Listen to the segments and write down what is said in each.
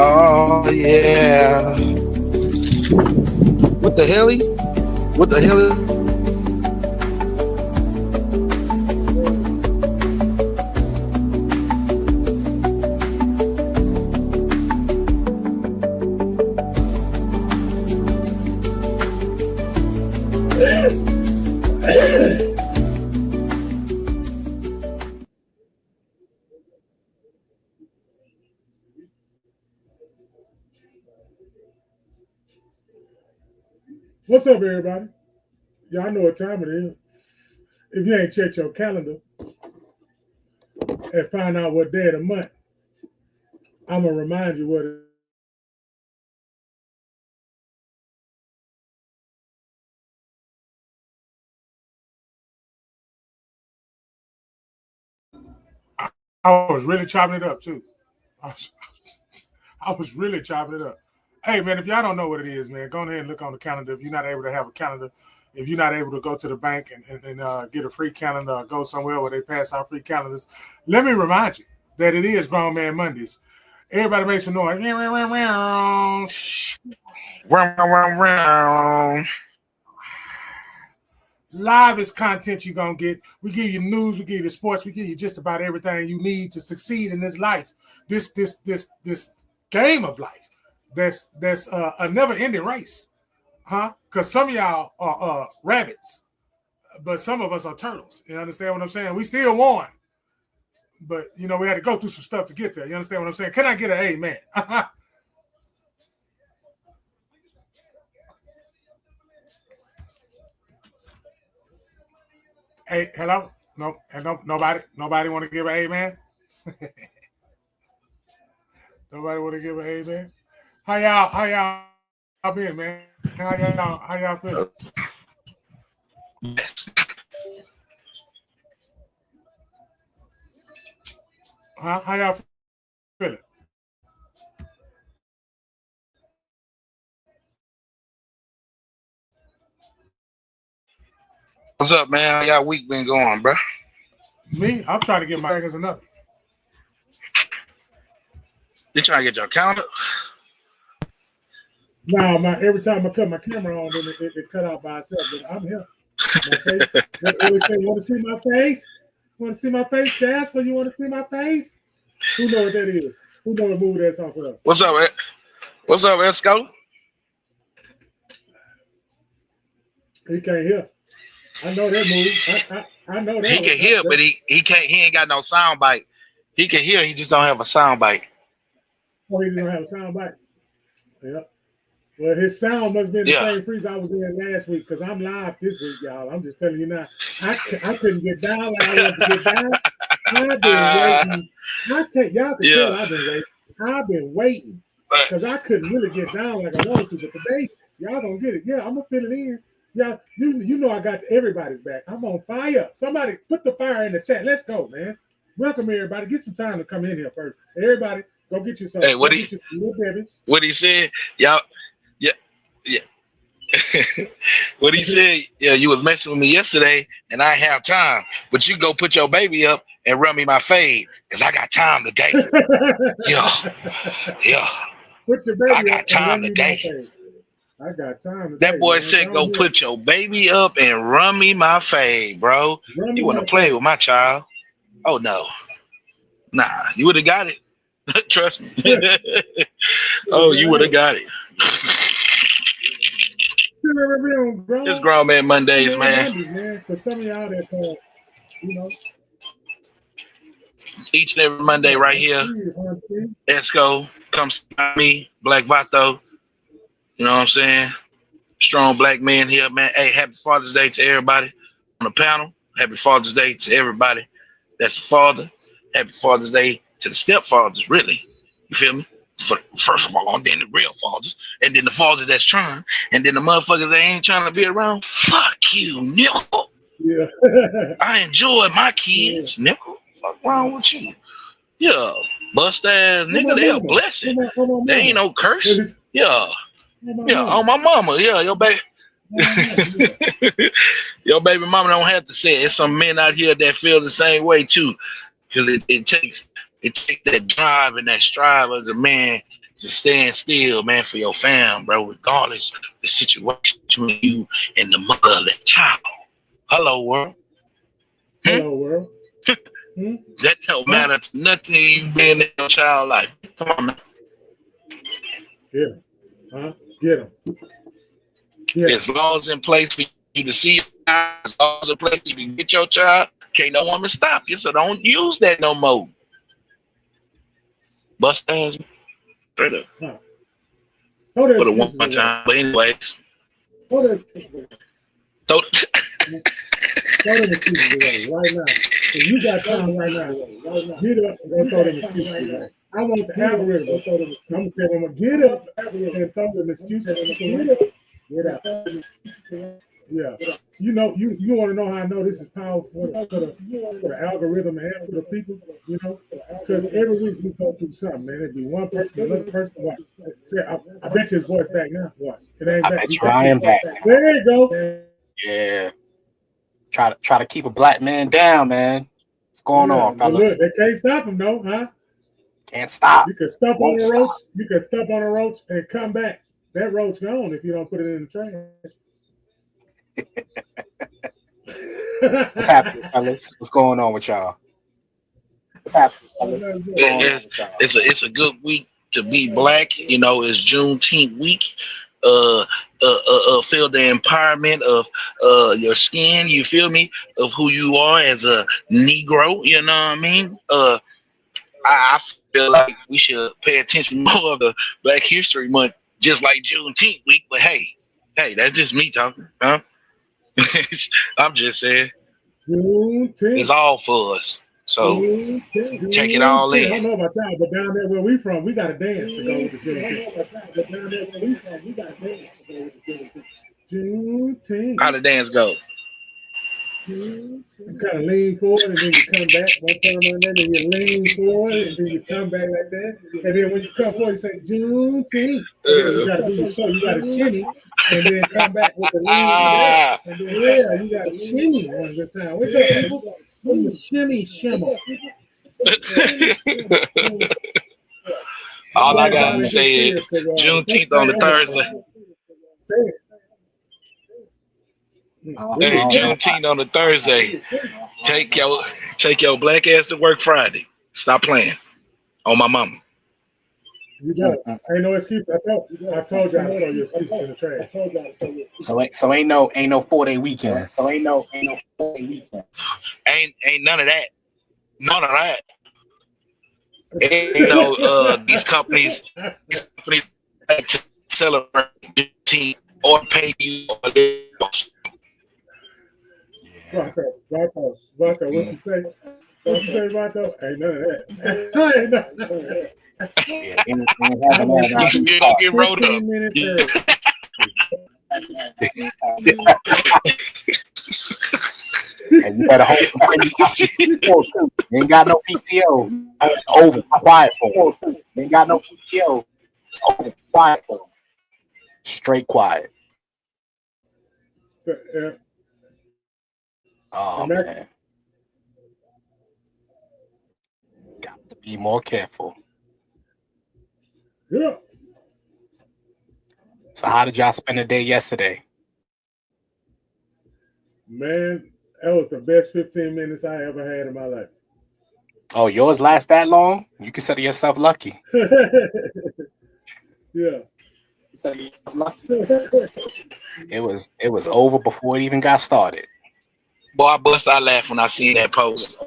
Oh yeah. What the hell? What the hell? What's up, everybody? Y'all know what time it is. If you ain't checked your calendar and find out what day of the month, I'm gonna remind you what it is. I was really chopping it up too. I was, I was really chopping it up. Hey man, if y'all don't know what it is, man, go ahead and look on the calendar. If you're not able to have a calendar, if you're not able to go to the bank and get a free calendar or go somewhere where they pass out free calendars, let me remind you that it is Grown Man Mondays. Everybody makes some noise. Livest content you're gonna get. We give you news, we give you sports, we give you just about everything you need to succeed in this life, this game of life. That's a never-ending race, huh? Because some of y'all are rabbits, but some of us are turtles. You understand what I'm saying? We still won, but we had to go through some stuff to get there. You understand what I'm saying? Can I get an amen? Hey, hello? No, nobody want to give an amen? Nobody want to give an amen? How y'all been, man? How y'all feeling? Huh? How y'all feeling? What's up, man? How y'all week been going, bro? Me? I'm trying to get my as another. You trying to get your calendar? No, every time I cut my camera on, it cut out by itself. But I'm here. My face. What we say? You want to see my face? You want to see my face, Jasper? You want to see my face? Who know what that is? Who know what movie that's off of? What's up, Ed? What's up, Esco? He can't hear. I know that movie. I know that. He can hear, but he can't. He ain't got no sound bite. He can hear. He just don't have a sound bite. Oh, he don't have a sound bite. Yeah. Well, his sound must have been the same freeze I was in last week because I'm live this week, y'all. I'm just telling you now. I couldn't get down like I wanted to get down. I've been waiting. Y'all can tell I've been waiting. I've been waiting because I couldn't really get down like I wanted to. But today, y'all gonna get it. Yeah, I'm gonna fill it in. Yeah, you know I got everybody's back. I'm on fire. Somebody put the fire in the chat. Let's go, man. Welcome everybody. Get some time to come in here first. Everybody, go get you some. Hey, what he said? Y'all. Yeah. What he said, you was messing with me yesterday and I have time, but you go put your baby up and run me my fade because I got time today. Yeah. Put your baby I got time today. I got time today. That boy said, go put your baby up and run me my fade, bro. You want to play with my child? Oh, no. Nah, you would have got it. Trust me. Oh, you would have got it. It's Grown Man Mondays, man. For some of y'all that, each and every Monday right here, Esco, come see me, Black Vato. You know what I'm saying? Strong black men here, man. Hey, happy Father's Day to everybody on the panel. Happy Father's Day to everybody that's a father. Happy Father's Day to the stepfathers, really. You feel me? First of all, then the real fathers, and then the fathers that's trying, and then the motherfuckers that ain't trying to be around. Fuck you, nickel. Yeah. I enjoy my kids, nickel. Fuck wrong with you? Yeah, bust ass nigga, they a blessing. They ain't no curse. Yeah. Yeah, on my mama. Yeah, your baby. Your baby mama don't have to say it. There's some men out here that feel the same way too. Because it takes that drive and that strive as a man Just stand still, man, for your fam, bro, regardless of the situation between you and the mother of that child. Hello, world. Hello, world. That don't matter to nothing you being in your child life. Come on, man. Get him. Huh? Get him. There's laws in place for you to see your child. There's laws in place you can get your child. Can't no woman stop you, so don't use that no more. Bust down straight up. Huh. For the one time. But anyways. Throw them excuses away right now. If you got time right now, get up and throw them excuses away. I want the algorithm. I'm going to say, I'm going to get up and throw them excuses away. Get out. Yeah. You know, you want to know how I know this is powerful for the algorithm and for the people, you know? Because every week we go through something, man. It'd be one person, another person. Watch. I bet you his voice back now. Watch. It ain't back. I am back. There you go. Yeah. Try to keep a black man down, man. What's going on, fellas? Look, they can't stop him, though, huh? Can't stop. You can stomp on a roach. You can stomp on a roach and come back. That roach gone if you don't put it in the trash. What's happening, fellas? What's going on with y'all? What's happening, fellas? It's a good week to be black. You know, it's Juneteenth week. Feel the empowerment of your skin. You feel me? Of who you are as a Negro. You know what I mean? I feel like we should pay attention more of the Black History Month, just like Juneteenth week. But hey, that's just me talking, huh? I'm just saying, it's all for us. So take it all in. I don't know about y'all, but down there where we from, we got a dance to go with the Juneteenth. How the dance go? You kind of lean forward and then you come back. One time on that, then you lean forward and then you come back like that. And then when you come forward, you say Juneteenth. You got to do your show. You got to shimmy and then come back with the lean. And then, you got to shimmy one good time. Wake up, people. Shimmy, shimmer. All I got to say is Juneteenth on the Thursday. Say it. Hey, Juneteenth on the Thursday. Take your black ass to work Friday. Stop playing. On my mama. You got it. Ain't no excuse. I told you I throw your excuse in the trash. So ain't no 4-day weekend. Ain't none of that. None of that. Ain't no these companies like to celebrate Juneteenth or pay you or Vato, what you say? What you say, Vato? Ain't none of that. Ain't none of that. You still get rolled up. And you better hold you ain't got no PTO. It's over. Quiet for him. You ain't got no PTO. It's over. Quiet for him. Straight quiet. Oh, man. Got to be more careful. Yeah. So how did y'all spend the day yesterday? Man, that was the best 15 minutes I ever had in my life. Oh, yours last that long? You consider yourself lucky. Yeah. It was over before it even got started. Boy, I bust out laugh when I seen that post.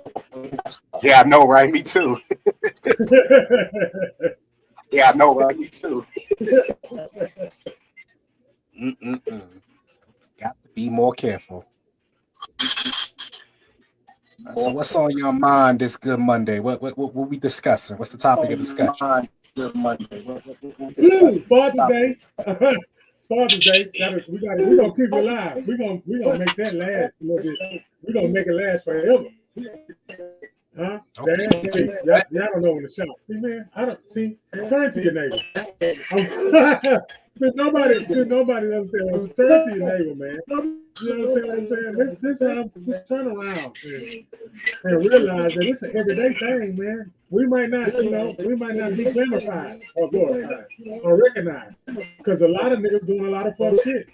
Yeah, I know, right? Me too. Yeah, I know, right? Me too. Got to be more careful. So what's on your mind this good Monday? What we discussing? What's the topic of discussion? Good Monday. Father's Day. Father's Day. We're gonna keep it alive. We're gonna make that last a little bit. We're gonna make it last forever. Huh? Okay. Damn, y'all don't know when to shout. See, man, I don't see. Turn to your neighbor. Nobody understands. Turn to your neighbor, man. You understand what I'm saying? This how just turn around and realize that it's an everyday thing, man. We might not, we might not be glorified or glorified or recognized because a lot of niggas doing a lot of fuck shit.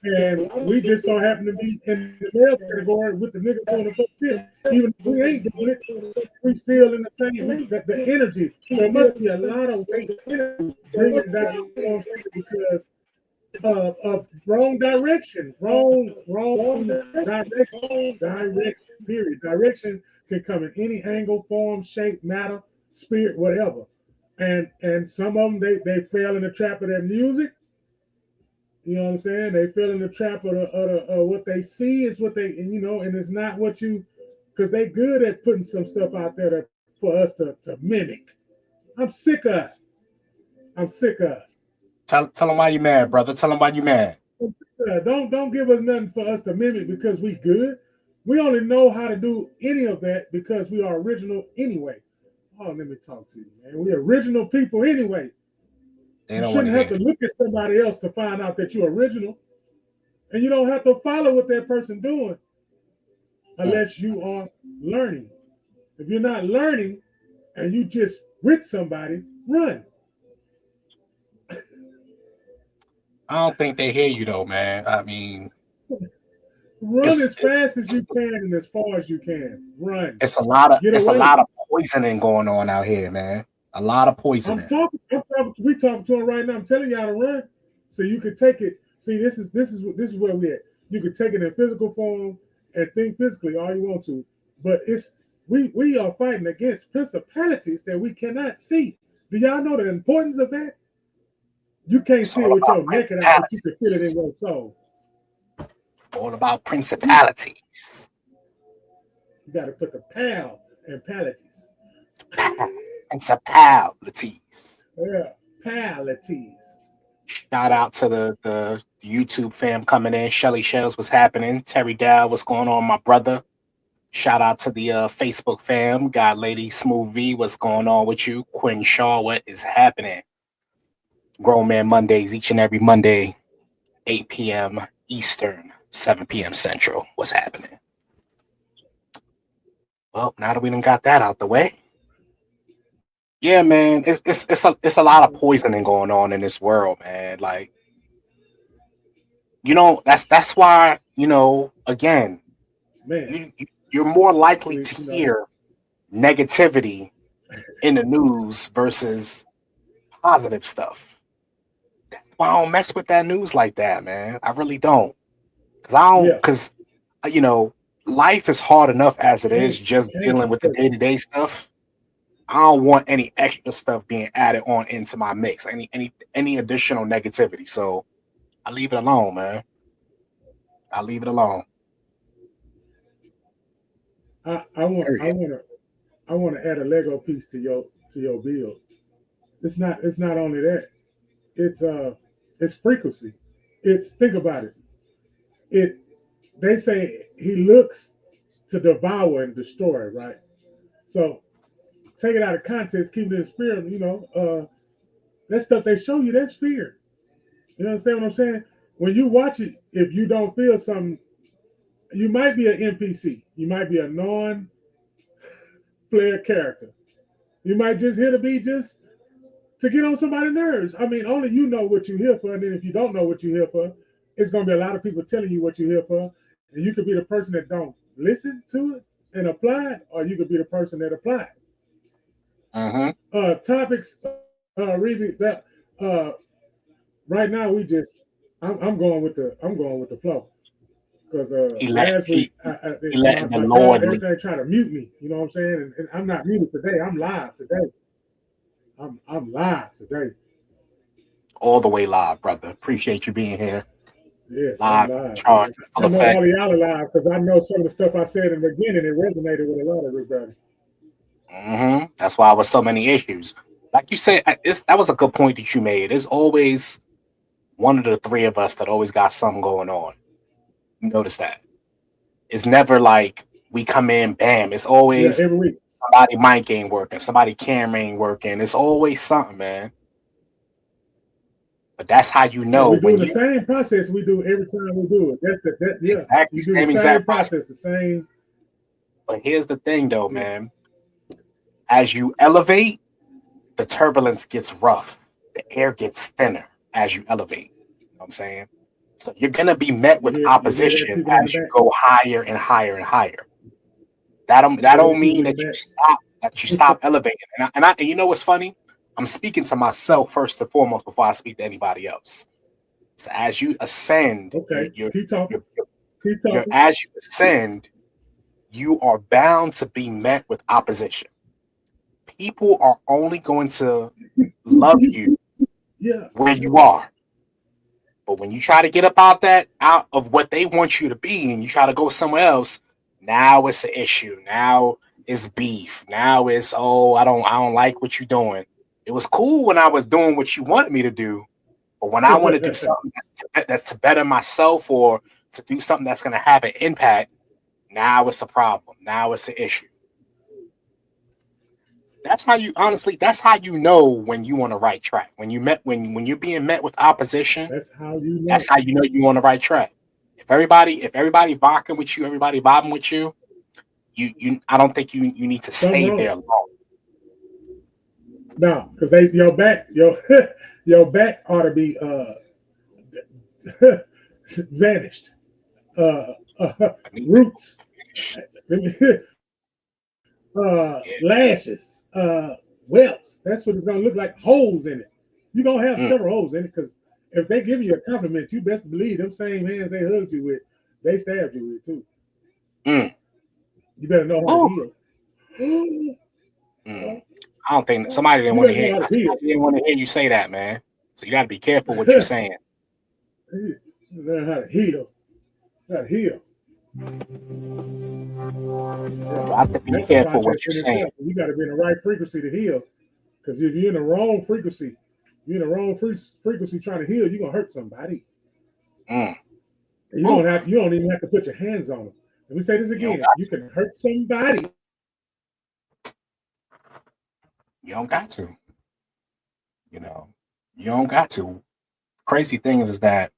And we just so happen to be in the male category with the niggas doing the fuck shit. Even if we ain't doing it, we still in the same, the energy. There must be a lot of weight bringing down because of wrong direction, wrong direction, period. Direction can come in any angle, form, shape, matter, spirit, whatever. And some of them they fell in the trap of their music. You know what I'm saying? They fell in the trap of what they see is what they, and it's not what you, because they good at putting some stuff out there for us to mimic. I'm sick of it. I'm sick of it. Tell them why you mad, brother. Tell them why you mad. Don't give us nothing for us to mimic because we good. We only know how to do any of that because we are original anyway. Oh, let me talk to you, man. We original people anyway. You shouldn't have to look at somebody else to find out that you're original. And you don't have to follow what that person doing unless you are learning. If you're not learning and you just with somebody, run. I don't think they hear you though, man. I mean, run as fast as you can and as far as you can. Run. It's a lot of poisoning going on out here, man. A lot of poisoning. We talking to him right now. I'm telling y'all to run, so you can take it. See, this is where we at. You can take it in physical form and think physically all you want to, but we are fighting against principalities that we cannot see. Do y'all know the importance of that? You can't see it with your naked eye, but you can feel it in your soul. All about principalities. You got to put the pal and palities. Principalities. Yeah, palities. Shout out to the YouTube fam coming in. Shelly Shells, what's happening? Terry Dow, what's going on, my brother? Shout out to the Facebook fam. God Lady Smooth V, what's going on with you? Quinn Shaw, what is happening? Grown Man Mondays, each and every Monday, 8 p.m. Eastern, 7 p.m. Central. What's happening? Well, now that we done got that out the way, yeah, man, it's a lot of poisoning going on in this world, man. Like, that's why, again, man, you're more likely to hear negativity in the news versus positive stuff. That's why I don't mess with that news like that, man. I really don't. Because life is hard enough as it is, just dealing with the day-to-day stuff. I don't want any extra stuff being added on into my mix, any additional negativity. So I leave it alone, man. I leave it alone. I want to add a Lego piece to your build. It's not only that. It's frequency. Think about it. They say he looks to devour and destroy, right? So take it out of context, keep it in spirit, that stuff they show you, that's fear. You understand what I'm saying? When you watch it, if you don't feel something, you might be an NPC. You might be a non-player character. You might just hit a beat just to get on somebody's nerves. I mean, only you know what you're here for. And then if you don't know what you're here for, it's going to be a lot of people telling you what you're here for. And you could be the person that don't listen to it and apply it, or you could be the person that apply it. Topics, Reedy, that right now I'm going with the flow. Because last week, they're trying to mute me. You know what I'm saying? And I'm not muted today. I'm live today. I'm live today. All the way live, brother. Appreciate you being here. Yes, live. Charge, I know all of y'all are live because I know some of the stuff I said in the beginning. It resonated with a lot of everybody. That's why there were so many issues. Like you said, that was a good point that you made. There's always one of the three of us that always got something going on. You notice that. It's never like we come in, bam. It's always every week. Somebody mic ain't working, somebody camera ain't working. It's always something, man. But that's how you know we're when doing the same process we do every time we do it. exactly You do the same exact process, the same. But here's the thing, though, man. As you elevate, the turbulence gets rough. The air gets thinner as you elevate. You know what I'm saying? So you're gonna be met with opposition as you go higher and higher and higher. That don't mean that you stop elevating. And you know what's funny? I'm speaking to myself first and foremost before I speak to anybody else. So as you ascend, keep talking. As you ascend, you are bound to be met with opposition. People are only going to love you where you are. But when you try to get out of what they want you to be and you try to go somewhere else, now it's an issue. Now it's beef. Now it's, I don't like what you're doing. It was cool when I was doing what you wanted me to do, but when I want to do something that's to better myself or to do something that's going to have an impact, now it's a problem. Now it's an issue. That's how you know when you on the right track. When you're being met with opposition, that's how you know. That's how you know you're on the right track. If everybody vibing with you, everybody vibing with you, I don't think you need to stay there long. No, because your back ought to be vanished. Roots, lashes, whelps. That's what it's gonna look like. Holes in it. You're gonna have several holes in it because if they give you a compliment, you best believe them same hands they hugged you with, they stabbed you with too. You better know how to heal. I don't think somebody didn't want to hear. Didn't want to hear you say that, man. So you got to be careful what you're saying. You learn how to heal. How to heal. You have to be careful what you're saying. You got to be in the right frequency to heal. Because if you're in the wrong frequency, trying to heal, you're gonna hurt somebody. You don't even have to put your hands on them. Let me say this again. You can hurt somebody. You don't got to. You don't got to. Crazy thing is that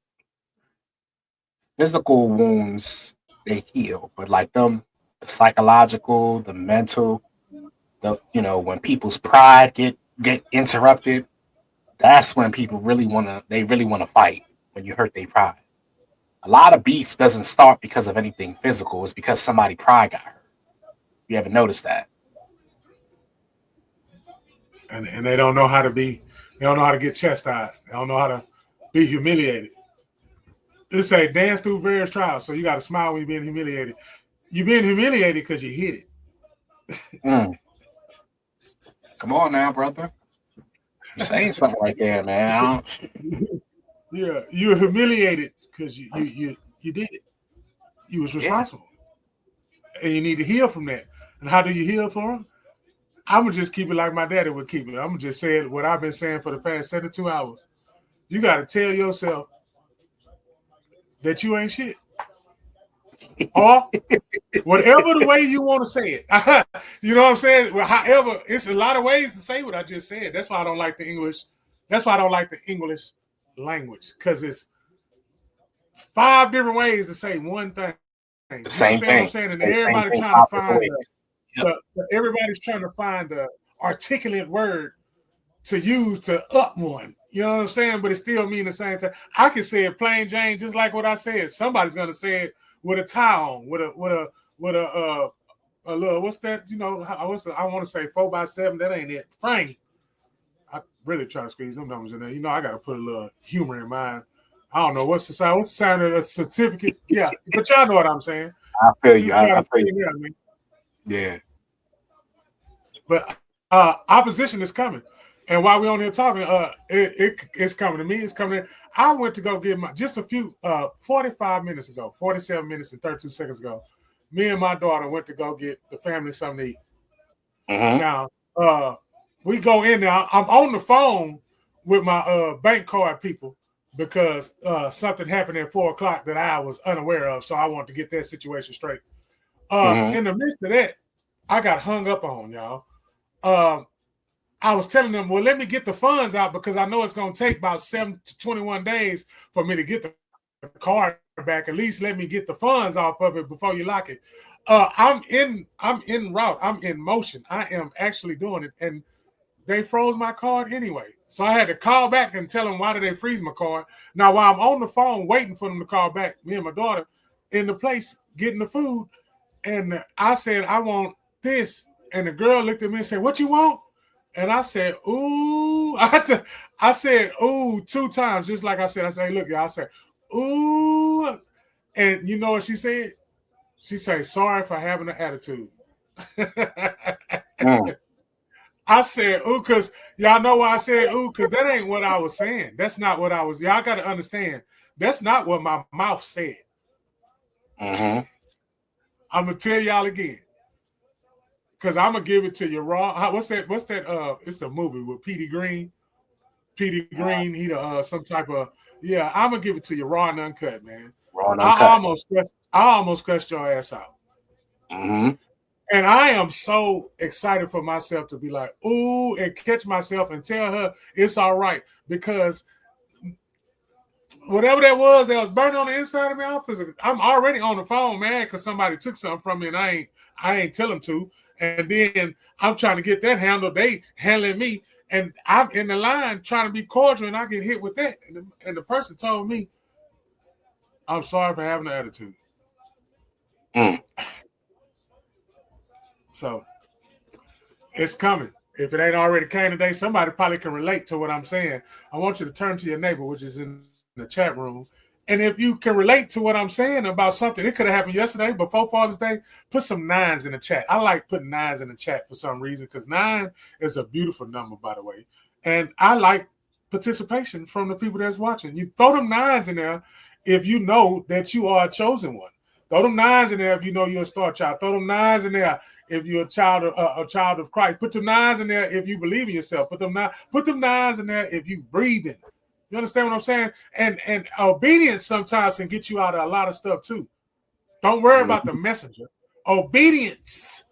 physical wounds, they heal, but like the psychological, the mental, when people's pride get interrupted, that's when people really want to fight. When you hurt their pride, a lot of beef doesn't start because of anything physical. It's because somebody's pride got hurt. You ever noticed that? And they don't know how to be. They don't know how to get chastised. They don't know how to be humiliated. It say dance through various trials. So you got to smile when you're being humiliated. You're being humiliated because you hit it. Come on now, brother. You're saying something like that, man. Yeah, you're humiliated because you did it. You was responsible. And you need to heal from that. And how do you heal from it? I'm going to just keep it like my daddy would keep it. I'm going to just say what I've been saying for the past 72 hours. You got to tell yourself that you ain't shit. Or whatever the way you want to say it. You know what I'm saying? Well, however, it's a lot of ways to say what I just said. That's why I don't like the English. That's why I don't like the English language. Because it's 5 different ways to say one thing. The same thing. What I'm saying? And everybody's trying to find everybody's trying to find the articulate word to use to up one. You know what I'm saying? But it still means the same thing. I can say it plain Jane, just like what I said. Somebody's gonna say it with a tie on, with a little, what's that? I want to say 4x7. That ain't it. Frame. I really try to squeeze them numbers in there. I got to put a little humor in mine. I don't know what's the sign of a certificate. Yeah, but y'all know what I'm saying. I feel you. I feel you. Yeah. But opposition is coming. And while we're on here talking, it's coming to me. It's coming in. I went to go get just a few, 47 minutes and 32 seconds ago, me and my daughter went to go get the family something to eat. Now, we go in there. I'm on the phone with my bank card people because something happened at 4 o'clock that I was unaware of. So I wanted to get that situation straight. In the midst of that, I got hung up on, y'all. I was telling them, well, let me get the funds out because I know it's going to take about 7 to 21 days for me to get the card back. At least let me get the funds off of it before you lock it. I'm en route. I'm in motion. I am actually doing it. And they froze my card anyway. So I had to call back and tell them, why did they freeze my card? Now, while I'm on the phone waiting for them to call back, me and my daughter in the place getting the food, and I said, I want this. And the girl looked at me and said, what you want? And I said, ooh. I said, ooh, 2 times, just like I said. I said, hey, look, y'all. I said, ooh. And you know what she said? She said, sorry for having an attitude. I said, ooh, because y'all know why I said, ooh, because that ain't what I was saying. That's not what I was. Y'all got to understand. That's not what my mouth said. I'm going to tell y'all again. Because I'm going to give it to you raw. What's that? It's a movie with Petey Green. Petey Green, he some type of, yeah, I'm going to give it to you raw and uncut, man. Raw and uncut. I almost cussed your ass out. And I am so excited for myself to be like, ooh, and catch myself and tell her it's all right. Because whatever that was burning on the inside of me, I'm already on the phone, man, because somebody took something from me and I ain't tell them to. And then I'm trying to get that handled. They handling me. And I'm in the line trying to be cordial and I get hit with that. And the person told me, I'm sorry for having an attitude. So it's coming. If it ain't already came today, somebody probably can relate to what I'm saying. I want you to turn to your neighbor, which is in the chat room. And if you can relate to what I'm saying about something, it could have happened yesterday, before Father's Day, put some 9s in the chat. I like putting 9s in the chat for some reason because 9 is a beautiful number, by the way. And I like participation from the people that's watching. You throw them 9s in there if you know that you are a chosen one. Throw them 9s in there if you know you're a star child. Throw them 9s in there if you're a child of Christ. Put them 9s in there if you believe in yourself. Put them 9s in there if you breathing. You understand what I'm saying? And obedience sometimes can get you out of a lot of stuff too. Don't worry about the messenger. Obedience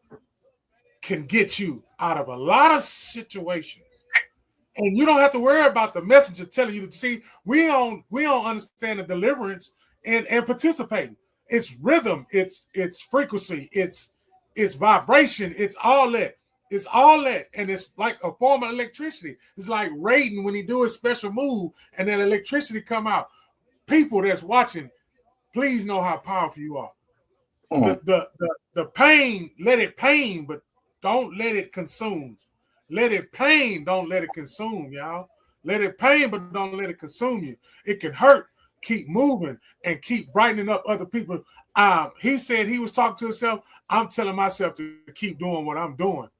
can get you out of a lot of situations. And you don't have to worry about the messenger telling you to see. We don't understand the deliverance and participating. It's rhythm, it's frequency, it's vibration, it's all that. It's all that, and it's like a form of electricity. It's like Raiden when he do his special move, and then electricity come out. People that's watching, please know how powerful you are. The pain, let it pain, but don't let it consume. Let it pain, don't let it consume, y'all. Let it pain, but don't let it consume you. It can hurt. Keep moving and keep brightening up other people. He said he was talking to himself. I'm telling myself to keep doing what I'm doing.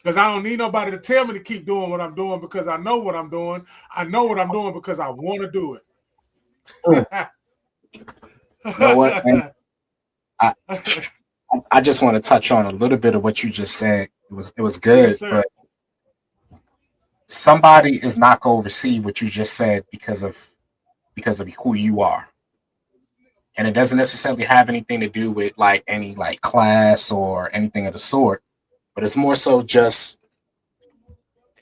Because I don't need nobody to tell me to keep doing what I'm doing because I know what I'm doing. I know what I'm doing because I want to do it. You know what, man? I just want to touch on a little bit of what you just said. It was good, yes, but somebody is not going to receive what you just said because of who you are. And it doesn't necessarily have anything to do with like any like class or anything of the sort. But it's more so just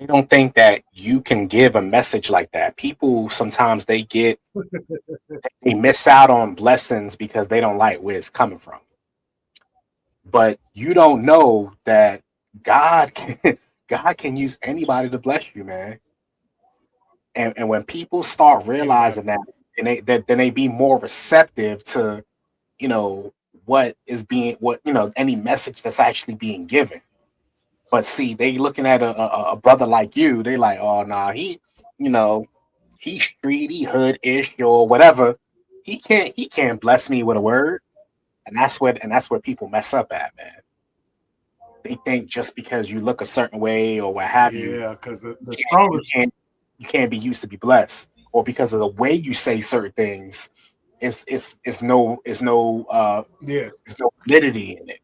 they don't think that you can give a message like that. People sometimes they miss out on blessings because they don't like where it's coming from. But you don't know that God can use anybody to bless you, man. And when people start realizing that, then they be more receptive to, what any message that's actually being given. But see, they looking at a brother like you, they like, oh nah, he's street, he hood-ish or whatever. He can't bless me with a word. And that's where people mess up at, man. They think just because you look a certain way or what have you, yeah, because the strongest you can't be used to be blessed, or because of the way you say certain things, it's no validity in it.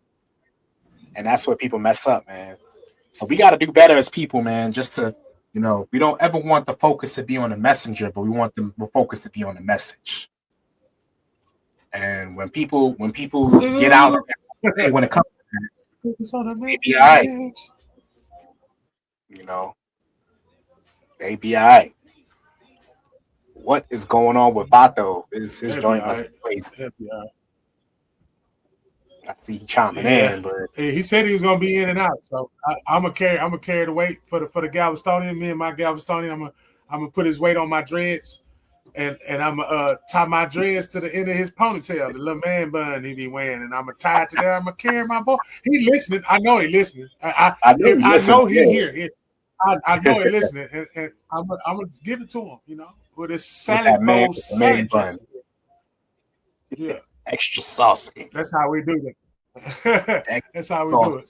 And that's where people mess up, man. So we got to do better as people, man. Just to, we don't ever want the focus to be on the messenger, but we want the focus to be on the message. And when people get out, when it comes to that, maybe You know, they be all right. What is going on with Vato? His They'll be joint all must right. be crazy. They'll be all right. I see he chiming Yeah. in, but He said he was gonna be in and out. So I'm gonna carry the weight for the Galvestonian. Me and my Galvestonian, I'm gonna put his weight on my dreads. And I'm gonna tie my dreads to the end of his ponytail, the little man bun he be wearing, and I'm gonna tie it to there. I'm gonna carry my boy. He listening. I know he listening. I knew he I listened. know he here. I know he listening, and I'm gonna give it to him. You know, with his With that salad man bowl with the man salad bun. dressing. Yeah, Extra saucy. that's how we do that. Extra That's how we saucy. do it.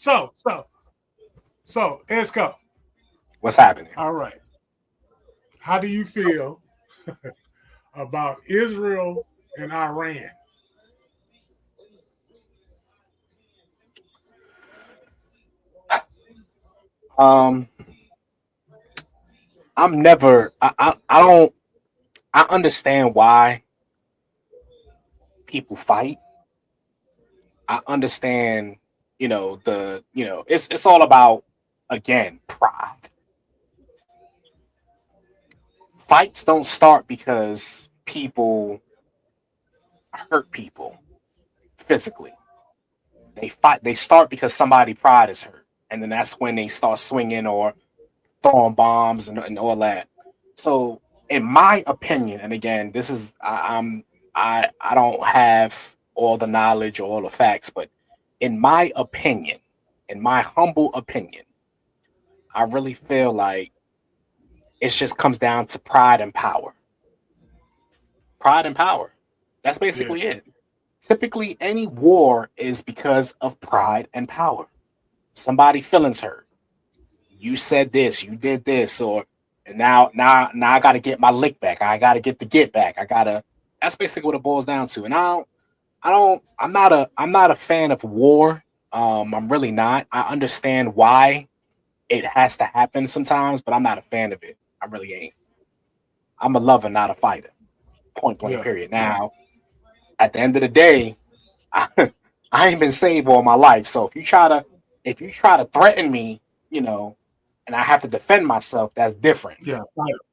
So, Esco. What's happening? All right. How do you feel about Israel and Iran? Um, I'm never. I don't. I understand why people fight. I understand. It's all about, again, pride. Fights don't start because people hurt people physically. They start because somebody pride is hurt, and then that's when they start swinging or throwing bombs and all that. So, in my opinion, and again, this is I don't have all the knowledge or all the facts, but in my opinion, in my humble opinion, I really feel like it just comes down to pride and power. Pride and power. That's Yeah. basically it. Typically, any war is because of pride and power. Somebody feelings hurt. You said this, you did this, or and now I gotta get my lick back. I gotta get the get back. That's basically what it boils down to. And I'm not a fan of war. I'm really not. I understand why it has to happen sometimes, but I'm not a fan of it. I really ain't. I'm a lover, not a fighter. Point blank, Yeah. period. Now, at the end of the day, I ain't been saved all my life. So if you try to threaten me, and I have to defend myself, that's different. Yeah.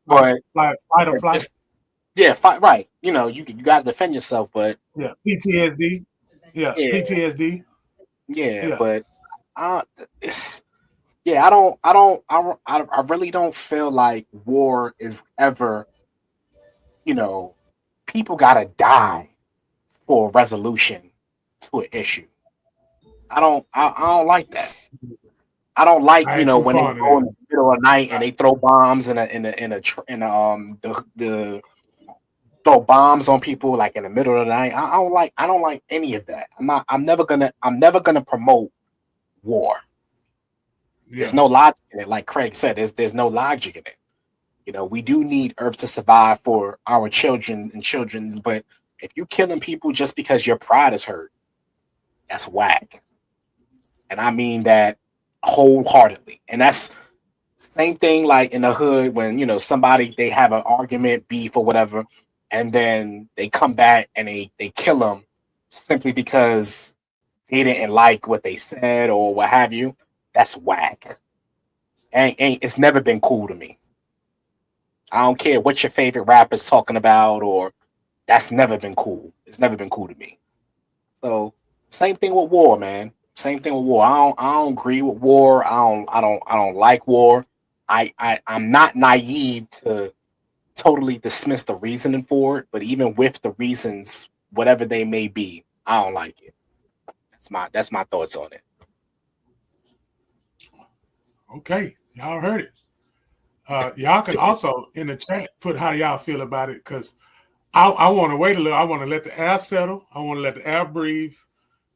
But Fight or flight. Yeah, fight right. You gotta defend yourself, but Yeah. PTSD. Yeah. yeah, PTSD. yeah, Yeah. but it's I really don't feel like war is ever, people gotta die for a resolution to an issue. I don't like that. I don't like, I ain't too when they fond of go in that. the middle of the night and they throw bombs the throw bombs on people like in the middle of the night. I don't like any of that. I'm never gonna promote war. There's Yeah. no logic in it. Like Craig said, there's no logic in it. We do need Earth to survive for our children, but if you killing people just because your pride is hurt, that's whack. And I mean that wholeheartedly. And that's same thing like in the hood when somebody they have an argument, beef or whatever, and then they come back and they kill them simply because they didn't like what they said or what have you. That's whack. Ain't it's never been cool to me. I don't care what your favorite rapper's talking about, or that's never been cool. It's never been cool to me. So same thing with war, man. Same thing with war. I don't agree with war. I don't like war. I'm not naive to totally dismiss the reasoning for it, but even with the reasons, whatever they may be, I don't like it. That's my thoughts on it. Okay. Y'all heard it. Y'all can also in the chat put how y'all feel about it, because I want to wait a little. I want to let the air settle. I want to let the air breathe,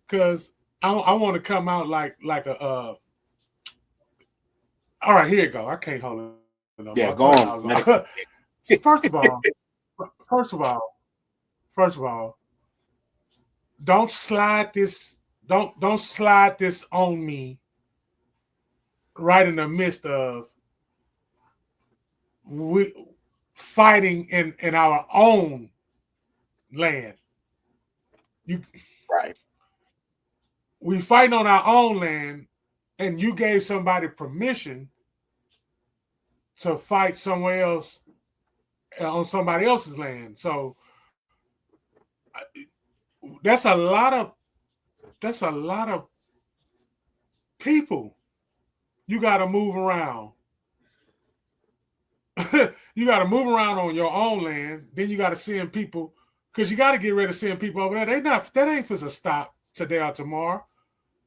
because I want to come out like a. All right, here you go. I can't hold it no more. Yeah, I go told you on. I was on. First of all, first of all, first of all, don't slide this. Don't slide this on me right in the midst of we fighting in our own land. You Right. We fighting on our own land, and you gave somebody permission to fight somewhere else on somebody else's land. So that's a lot of people you got to move around. You got to move around on your own land. Then you got to send people, because you got to get rid of sending people over there. That ain't for to stop today or tomorrow.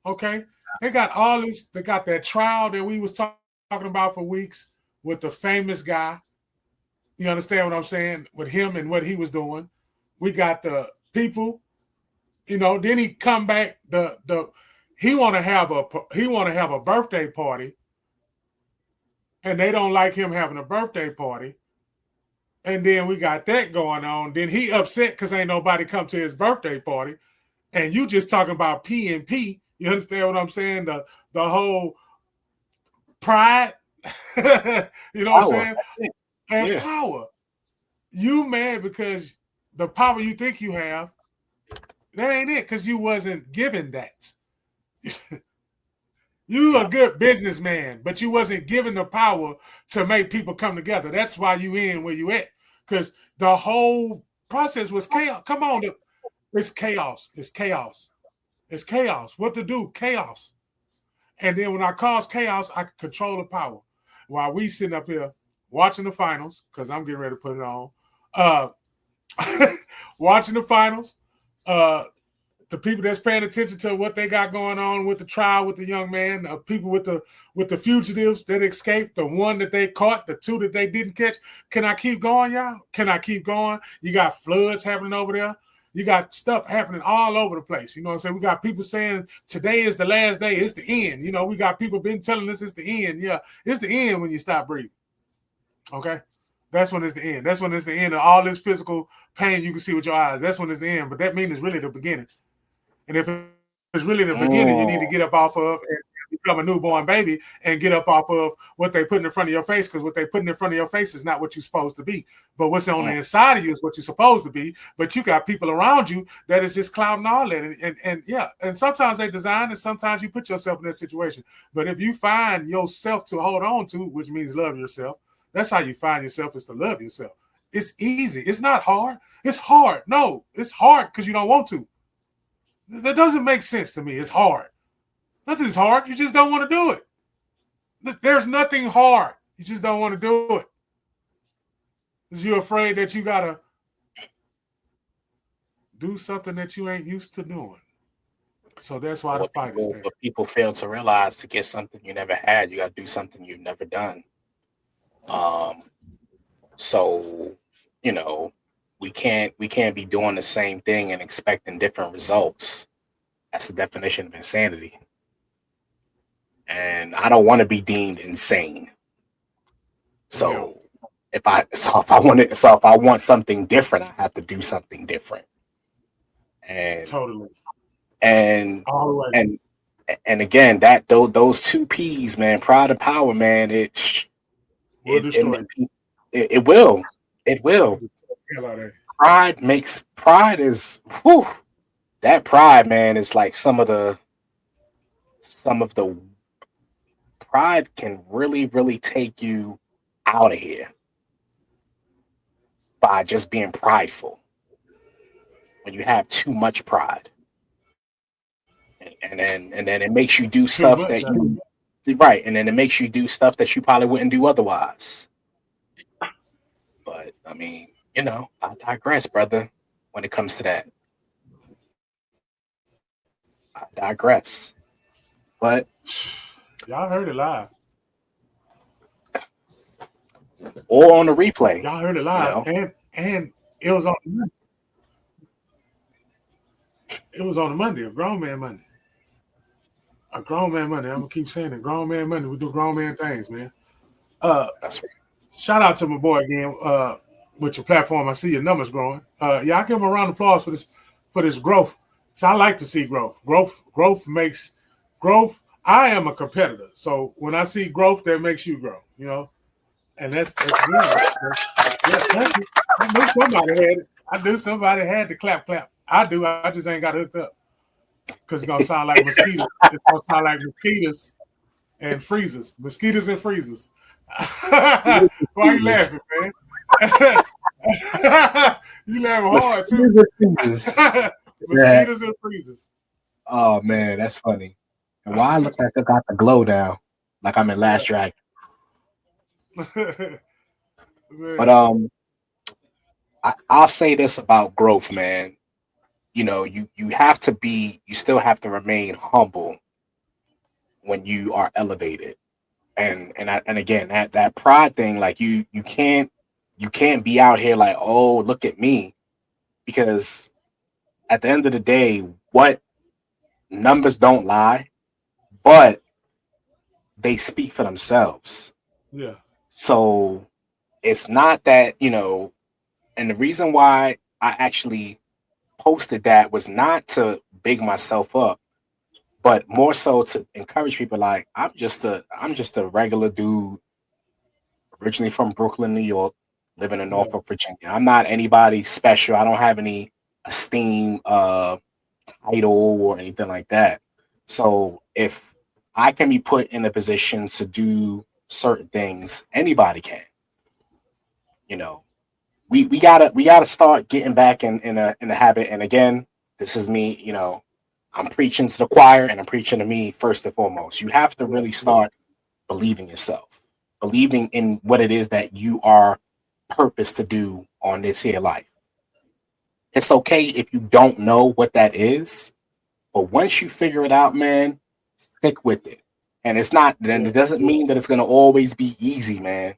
Okay, they got all this. They got that trial that we was talking about for weeks with the famous guy. You understand what I'm saying? With him and what he was doing. We got the people. Then he come back. He want to have a birthday party, and they don't like him having a birthday party. And then we got that going on. Then he upset because ain't nobody come to his birthday party. And you just talking about P and P. You understand what I'm saying? The whole pride. You know what I'm saying? And power. You mad because the power you think you have, that ain't it, because you wasn't given that. You a good businessman, but you wasn't given the power to make people come together. That's why you in where you at. Because the whole process was chaos. Come on, it's chaos. It's chaos. It's chaos. What to do? Chaos. And then when I cause chaos, I can control the power. While we sitting up here watching the finals, because I'm getting ready to put it on, watching the finals, the people that's paying attention to what they got going on with the trial with the young man, the people with the fugitives that escaped, the one that they caught, the two that they didn't catch. Can I keep going, y'all? Can I keep going? You got floods happening over there. You got stuff happening all over the place. You know what I'm saying? We got people saying today is the last day. It's the end. We got people been telling us it's the end. Yeah, it's the end when you stop breathing. Okay? That's when it's the end. That's when it's the end of all this physical pain you can see with your eyes. That's when it's the end. But that means it's really the beginning. And if it's really the beginning, you need to get up off of and become a newborn baby and get up off of what they put in front of your face, because what they put in front of your face is not what you're supposed to be. But what's on the inside of you is what you're supposed to be. But you got people around you that is just clouding all that. And sometimes they design, and sometimes you put yourself in that situation. But if you find yourself to hold on to, which means love yourself, that's how you find yourself, is to love yourself. It's easy. It's not hard. It's hard. No, it's hard because you don't want to. That doesn't make sense to me. It's hard. Nothing's hard. You just don't want to do it. There's nothing hard. You just don't want to do it. Because you're afraid that you got to do something that you ain't used to doing. So that's why the fight is there. What people fail to realize, to get something you never had, you got to do something you've never done. So, we can't be doing the same thing and expecting different results. That's the definition of insanity. And I don't want to be deemed insane. So if I want something different, I have to do something different. And totally. And again, those two P's, man, pride and power, man, it will. Pride is that pride, man, is like some of the pride can really, really take you out of here by just being prideful. When you have too much pride, and then it makes you do stuff that you right, and then it makes you do stuff that you probably wouldn't do otherwise. But I mean, I digress, brother, when it comes to that. I digress. But y'all heard it live. Or on the replay. Y'all heard it live. And it was on Monday. It was on a Monday, a grown man Monday. A grown man Monday. I'm gonna keep saying it. Grown man Monday. We do grown man things, man. That's right. Shout out to my boy again, with your platform. I see your numbers growing. I give him a round of applause for this growth. So I like to see growth. Growth makes growth. I am a competitor, so when I see growth, that makes you grow. And that's good. Yeah, thank you. I knew somebody had to clap. I do. I just ain't got hooked up because it's gonna sound like mosquitoes. It's gonna sound like mosquitoes. and freezers, mosquitoes and freezers. Why are you laughing, man? You laughing hard too. Mosquitoes and freezers. Oh man, that's funny. And why I look like I got the glow now, like I'm in Last Dragon. But I'll say this about growth, man. You know, you still have to remain humble when you are elevated. And again, that pride thing, like you can't be out here like, oh, look at me, because at the end of the day, what numbers don't lie, but they speak for themselves. Yeah. So it's not that, and the reason why I actually posted that was not to big myself up, but more so to encourage people. Like, I'm just a regular dude, originally from Brooklyn, New York, living in Norfolk, Virginia. I'm not anybody special. I don't have any esteem, title or anything like that. So if I can be put in a position to do certain things, anybody can. We gotta start getting back in a habit. And again, this is me. I'm preaching to the choir, and I'm preaching to me first and foremost. You have to really start believing yourself, believing in what it is that you are purposed to do on this here life. It's okay if you don't know what that is, but once you figure it out, man, stick with it. And it's not, then it doesn't mean that it's gonna always be easy, man.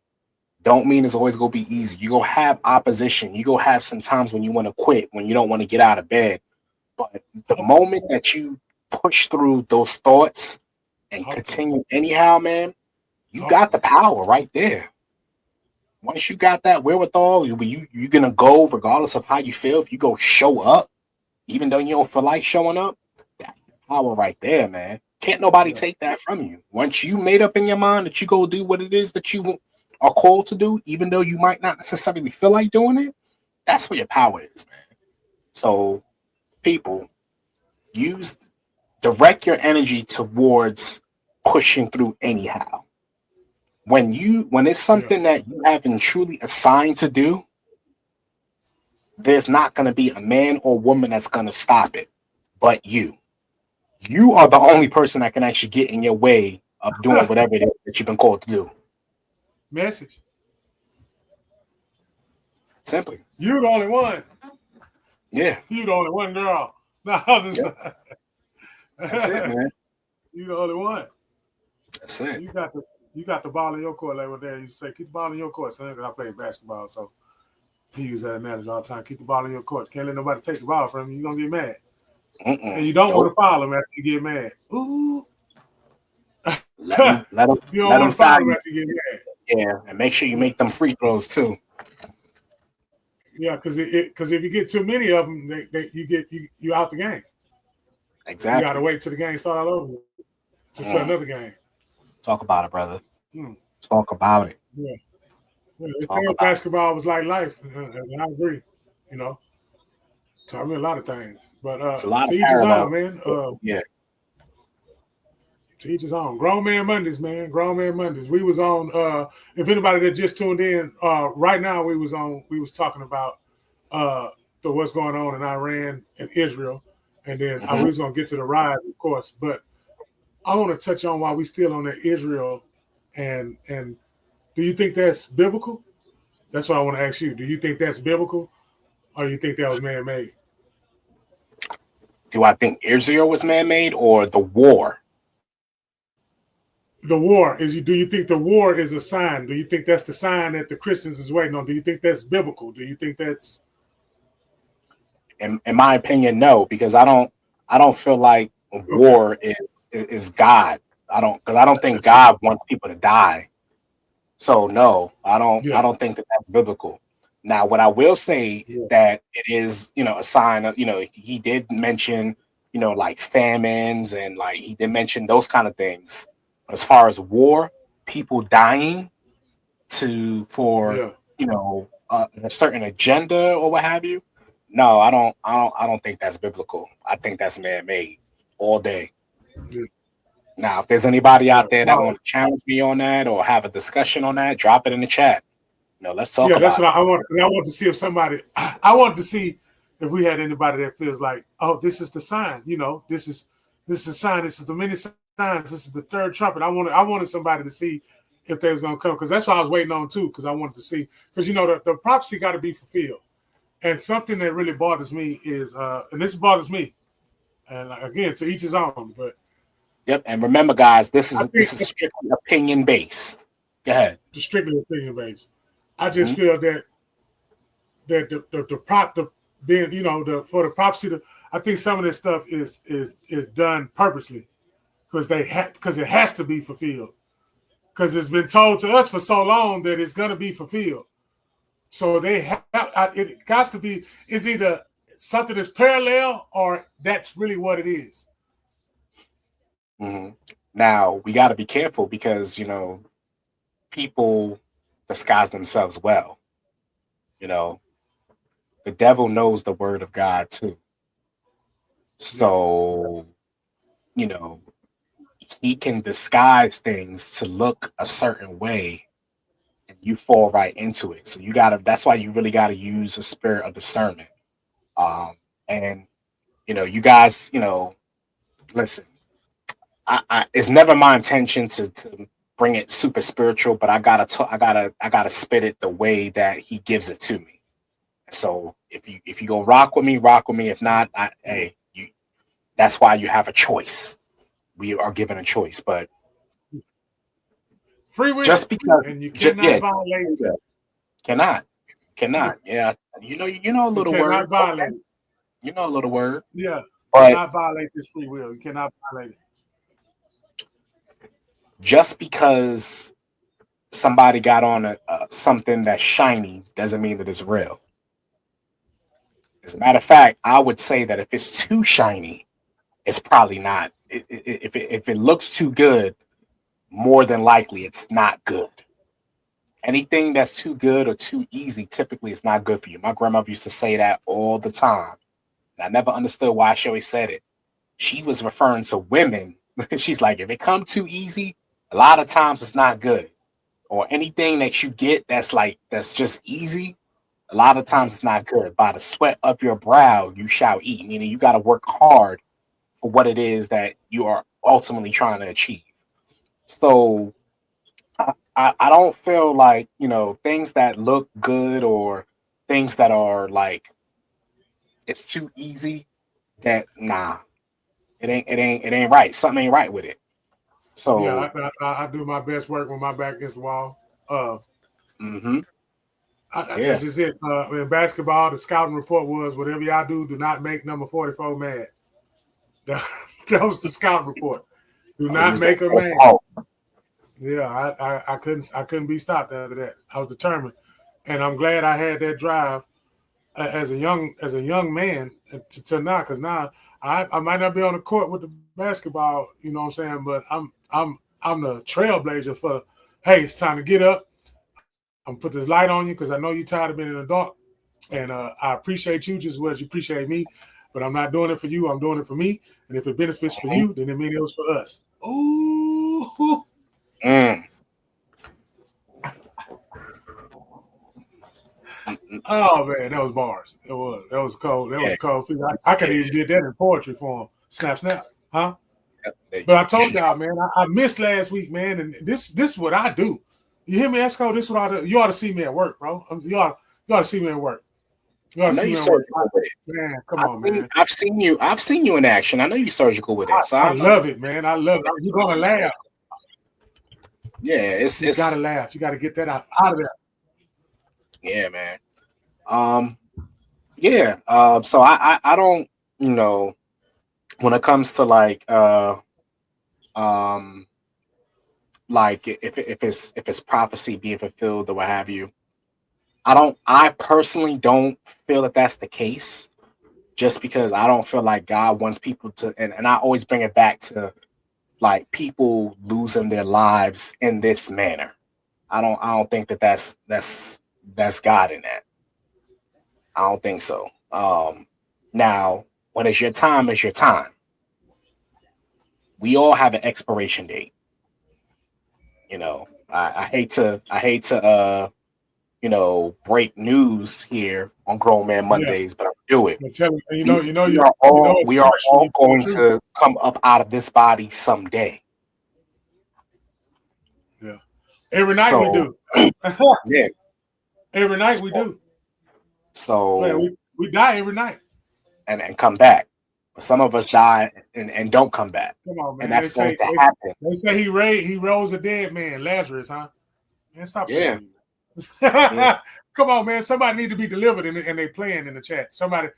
Don't mean it's always gonna be easy. You're gonna have opposition. You're gonna have some times when you want to quit, when you don't want to get out of bed. But the moment that you push through those thoughts and continue anyhow, man, you got the power right there. Once you got that wherewithal, you're gonna go regardless of how you feel. If you go show up, even though you don't feel like showing up, that's power right there, man. Can't nobody take that from you. Once you made up in your mind that you go do what it is that you are called to do, even though you might not necessarily feel like doing it, that's where your power is, man. So people, direct your energy towards pushing through anyhow. When it's something that you have been truly assigned to do, there's not going to be a man or woman that's going to stop it, but you. You are the only person that can actually get in your way of doing whatever it is that you've been called to do. Message. Simply. You're the only one. Yeah. You're the only one, girl. No, That's it, man. You're the only one. That's it. You got the ball in your court, like what they used to say, keep the ball in your court, son, because I play basketball, so he used that analogy all the time. Keep the ball in your court. Can't let nobody take the ball from you. You're going to get mad. And you don't want to foul him after you get mad. Ooh. Let them you don't want to foul him after you get mad. Yeah, and make sure you make them free throws, too. Yeah, because if you get too many of them, you out the game. Exactly. You got to wait till the game start all over to another game. Talk about it, brother. Talk about it. Yeah. Basketball was like life, and I agree. Taught me a lot of things. But to each his own, man. Yeah. To each his own. Grown Man Mondays, man. Grown Man Mondays. We was on. If anybody that just tuned in, right now we was talking about the what's going on in Iran and Israel, and then we was gonna get to the rise, of course. But I want to touch on why we still on the Israel, and do you think that's biblical? That's what I want to ask you. Do you think that's biblical, or do you think that was man-made? Do I think Israel was man-made or the war? The war is. Do you think the war is a sign? Do you think that's the sign that the Christians is waiting on? Do you think that's biblical? Do you think that's? In my opinion, no, because I don't feel like war is God. I don't think God wants people to die. So no, I don't think that that's biblical. Now, what I will say that it is, a sign of, he did mention, like famines, and like he did mention those kind of things. But as far as war, people dying for a certain agenda or what have you, no, I don't think that's biblical. I think that's man-made all day. Now, if there's anybody out there that want to challenge me on that or have a discussion on that, drop it in the chat. Let's talk about it. Yeah, that's what I want. I want to see if somebody. I want to see if we had anybody that feels like, oh, this is the sign. This is a sign. This is the many signs. This is the third trumpet. I wanted somebody to see if they was gonna come, because that's what I was waiting on too. Because I wanted to see, because the prophecy got to be fulfilled. And something that really bothers me is, and this bothers me, and again, to each his own. But yep, and remember, guys, this is strictly opinion based. Go ahead. Strictly opinion based. I just feel that the being, for the prophecy, I think some of this stuff is done purposely because it has to be fulfilled, because it's been told to us for so long that it's going to be fulfilled. So it has to be. It's either something that's parallel or that's really what it is. Mm-hmm. Now we got to be careful because people disguise themselves well. The devil knows the word of God too. So, he can disguise things to look a certain way and you fall right into it. So that's why you really gotta use a spirit of discernment. And you guys, listen, it's never my intention to bring it super spiritual, but I gotta spit it the way that he gives it to me. So if you go rock with me. If not, that's why you have a choice. We are given a choice, but free will, just because, and you cannot violate it. Cannot. Yeah, you know a little you word. Violate it. You know a little word. Yeah, but cannot violate this free will. You cannot violate it. Just because somebody got on something that's shiny doesn't mean that it's real. As a matter of fact, I would say that if it's too shiny, it's probably not. If it looks too good, more than likely it's not good. Anything that's too good or too easy typically is not good for you. My grandmother used to say that all the time. And I never understood why she always said it. She was referring to women. She's like, if it comes too easy, a lot of times it's not good. Or anything that you get that's just easy, a lot of times it's not good. By the sweat of your brow, you shall eat. Meaning you got to work hard for what it is that you are ultimately trying to achieve. So I don't feel like, things that look good or things that are like it's too easy, that it ain't right. Something ain't right with it. So yeah, I do my best work when my back against the wall. This is it. In basketball, the scouting report was, whatever y'all do not make number 44 mad. That was the scouting report. Do not make her mad. Yeah, I couldn't be stopped after that. I was determined, and I'm glad I had that drive as a young man to now, because now I might not be on the court with the basketball, you know what I'm saying, but I'm the trailblazer for, hey, it's time to get up. I'm gonna put this light on you because I know you're tired of being in the dark, and I appreciate you just as well as you appreciate me, but I'm not doing it for you. I'm doing it for me, and if it benefits for you, then it means it was for us. Ooh. Oh man, that was bars. That was cold. That was cold. I could even did that in poetry form. Snap, huh? But I told y'all, man, I missed last week, man, and this is what I do. You hear me, Esco? This is what I do. You ought to see me at work, bro. You ought to see me at work. You ought to see me at work. Man, come on, man. I've seen you in action. I know you're surgical with it. So I love it, man. I love it. You're gonna laugh. Yeah, you gotta laugh. You gotta get that out of there. Yeah, man. So I don't, when it comes to like if it's prophecy being fulfilled or what have you, I personally don't feel that that's the case, just because I don't feel like God wants people to, and I always bring it back to like people losing their lives in this manner. I don't think that's God in that. I don't think so. Now, when it's your time, it's your time. we all have an expiration date. You know, I hate to break news here on Grown Man Mondays, but I'll do it. We are all going to come up out of this body someday. Yeah. Every night we do. Yeah. Every night we do. So we die every night. And come back. But some of us die and don't come back. Come on, man. And that's going to happen. They say he rose a dead man, Lazarus, huh? Man, stop playing. Come on, man. Somebody need to be delivered and they playing in the chat. Somebody.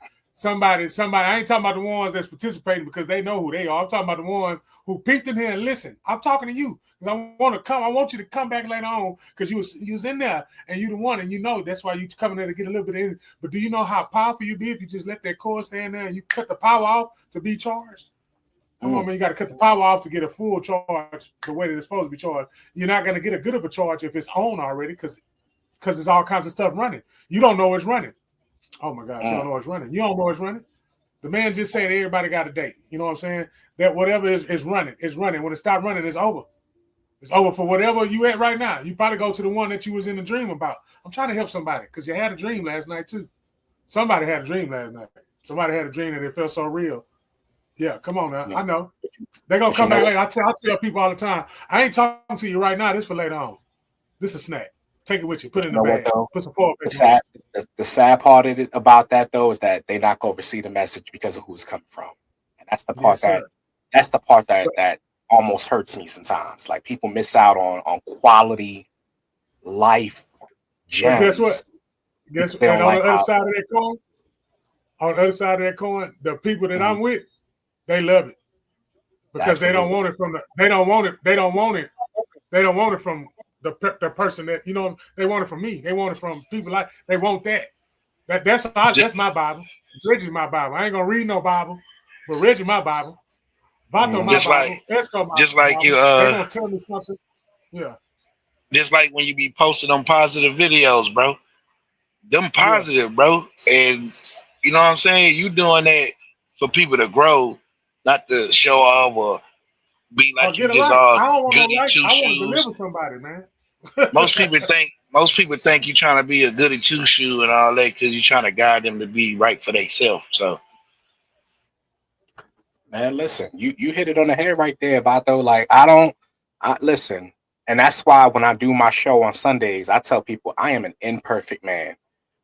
I ain't talking about the ones that's participating because they know who they are. I'm talking about the ones who peeked in here and listen. I'm talking to you because I want you to come back later on because you was in there and you the one and you know that's why you coming there to get a little bit in. But do you know how powerful you be if you just let that cord stand there and you cut the power off to be charged? Come on, man. You got to cut the power off to get a full charge the way that it's supposed to be charged. You're not going to get a good of a charge if it's on already because there's all kinds of stuff running. You don't know it's running. Oh my God, you don't know it's running. You don't know it's running. The man just said everybody got a date. You know what I'm saying? That whatever is running, it's running. When it stops running, it's over. It's over for whatever you at right now. You probably go to the one that you was in the dream about. I'm trying to help somebody because you had a dream last night too. Somebody had a dream last night. Somebody had a dream that it felt so real. Yeah, come on now. I know. They're going to come back later. I tell people all the time, I ain't talking to you right now. This for later on. This is a snack. Take it with you. Put it in the bag. Put some foil. The sad part of it about that though is that they're not going to receive the message because of who's coming from, and that's the part that almost hurts me sometimes. Like people miss out on quality life gems. Guess what? And on the other side of that coin, the people that I'm with, they love it because they don't want it from the person that they want it from me. They want it from people like they want that. That's my Bible. Reggie's my Bible. I ain't gonna read no Bible, but Reggie my Bible. Vato my Bible. Esco my just like Bible. you. They gonna tell me something. Yeah. Just like when you be posting on positive videos, bro. Them positive, bro, and you know what I'm saying. You doing that for people to grow, not to show off or be like you just all goody two shoes. I want to deliver somebody, man. Most people think you trying to be a goody two shoe and all that because you're trying to guide them to be right for themselves. So, man, listen, you hit it on the head right there, Vato. Like I listen, and that's why when I do my show on Sundays, I tell people I am an imperfect man.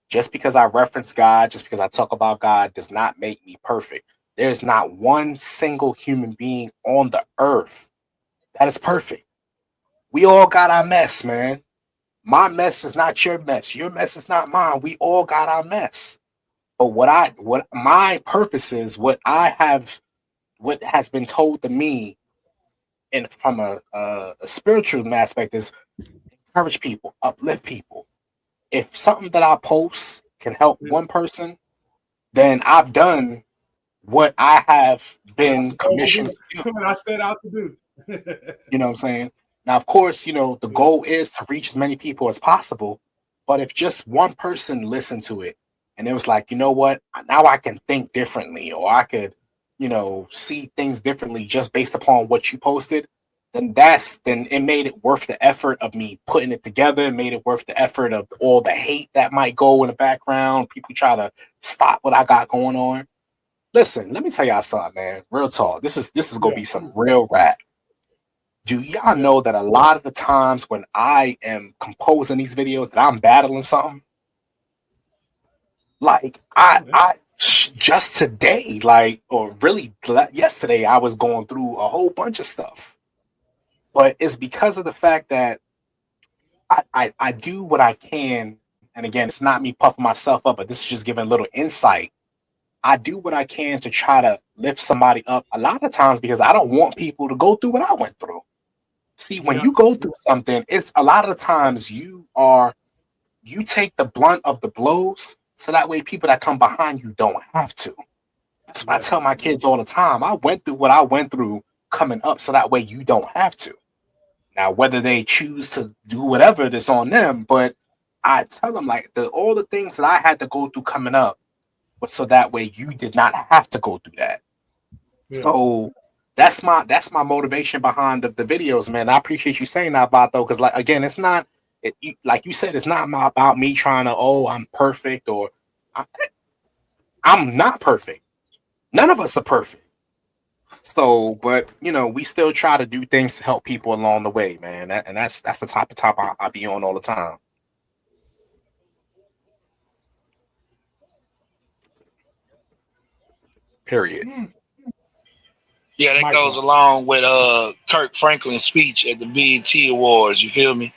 Just because I reference God, just because I talk about God, does not make me perfect. There's not one single human being on the earth that is perfect. We all got our mess, man. My mess is not your mess. Your mess is not mine. We all got our mess. But what my purpose is, what has been told to me, and from a spiritual aspect, is encourage people, uplift people. If something that I post can help one person, then I've done what I have been commissioned to do. I set out to do. You know what I'm saying? Now, of course, the goal is to reach as many people as possible. But if just one person listened to it and it was like, you know what, now I can think differently, or I could, see things differently just based upon what you posted, then it made it worth the effort of me putting it together. It made it worth the effort of all the hate that might go in the background. People try to stop what I got going on. Listen, let me tell y'all something, man. Real talk. This is gonna be some real rap. Do y'all know that a lot of the times when I am composing these videos that I'm battling something? Like I just today, or really yesterday, I was going through a whole bunch of stuff. But it's because of the fact that I do what I can. And again, it's not me puffing myself up, but this is just giving a little insight. I do what I can to try to lift somebody up a lot of times because I don't want people to go through what I went through. See, when you go through something, it's a lot of the times you take the blunt of the blows so that way people that come behind you don't have to. That's what I tell my kids all the time. I went through what I went through coming up so that way you don't have to. Now, whether they choose to do whatever, it is on them, but I tell them all the things that I had to go through coming up was so that way you did not have to go through that. Yeah. So that's my motivation behind the videos, man. I appreciate you saying that, Vato, because like again, it's not like you said, it's not about me trying to I'm perfect or I'm not perfect. None of us are perfect. So, but we still try to do things to help people along the way, man. And that's the type of top I be on all the time. Period. Yeah, that goes along with Kirk Franklin's speech at the BET Awards. You feel me?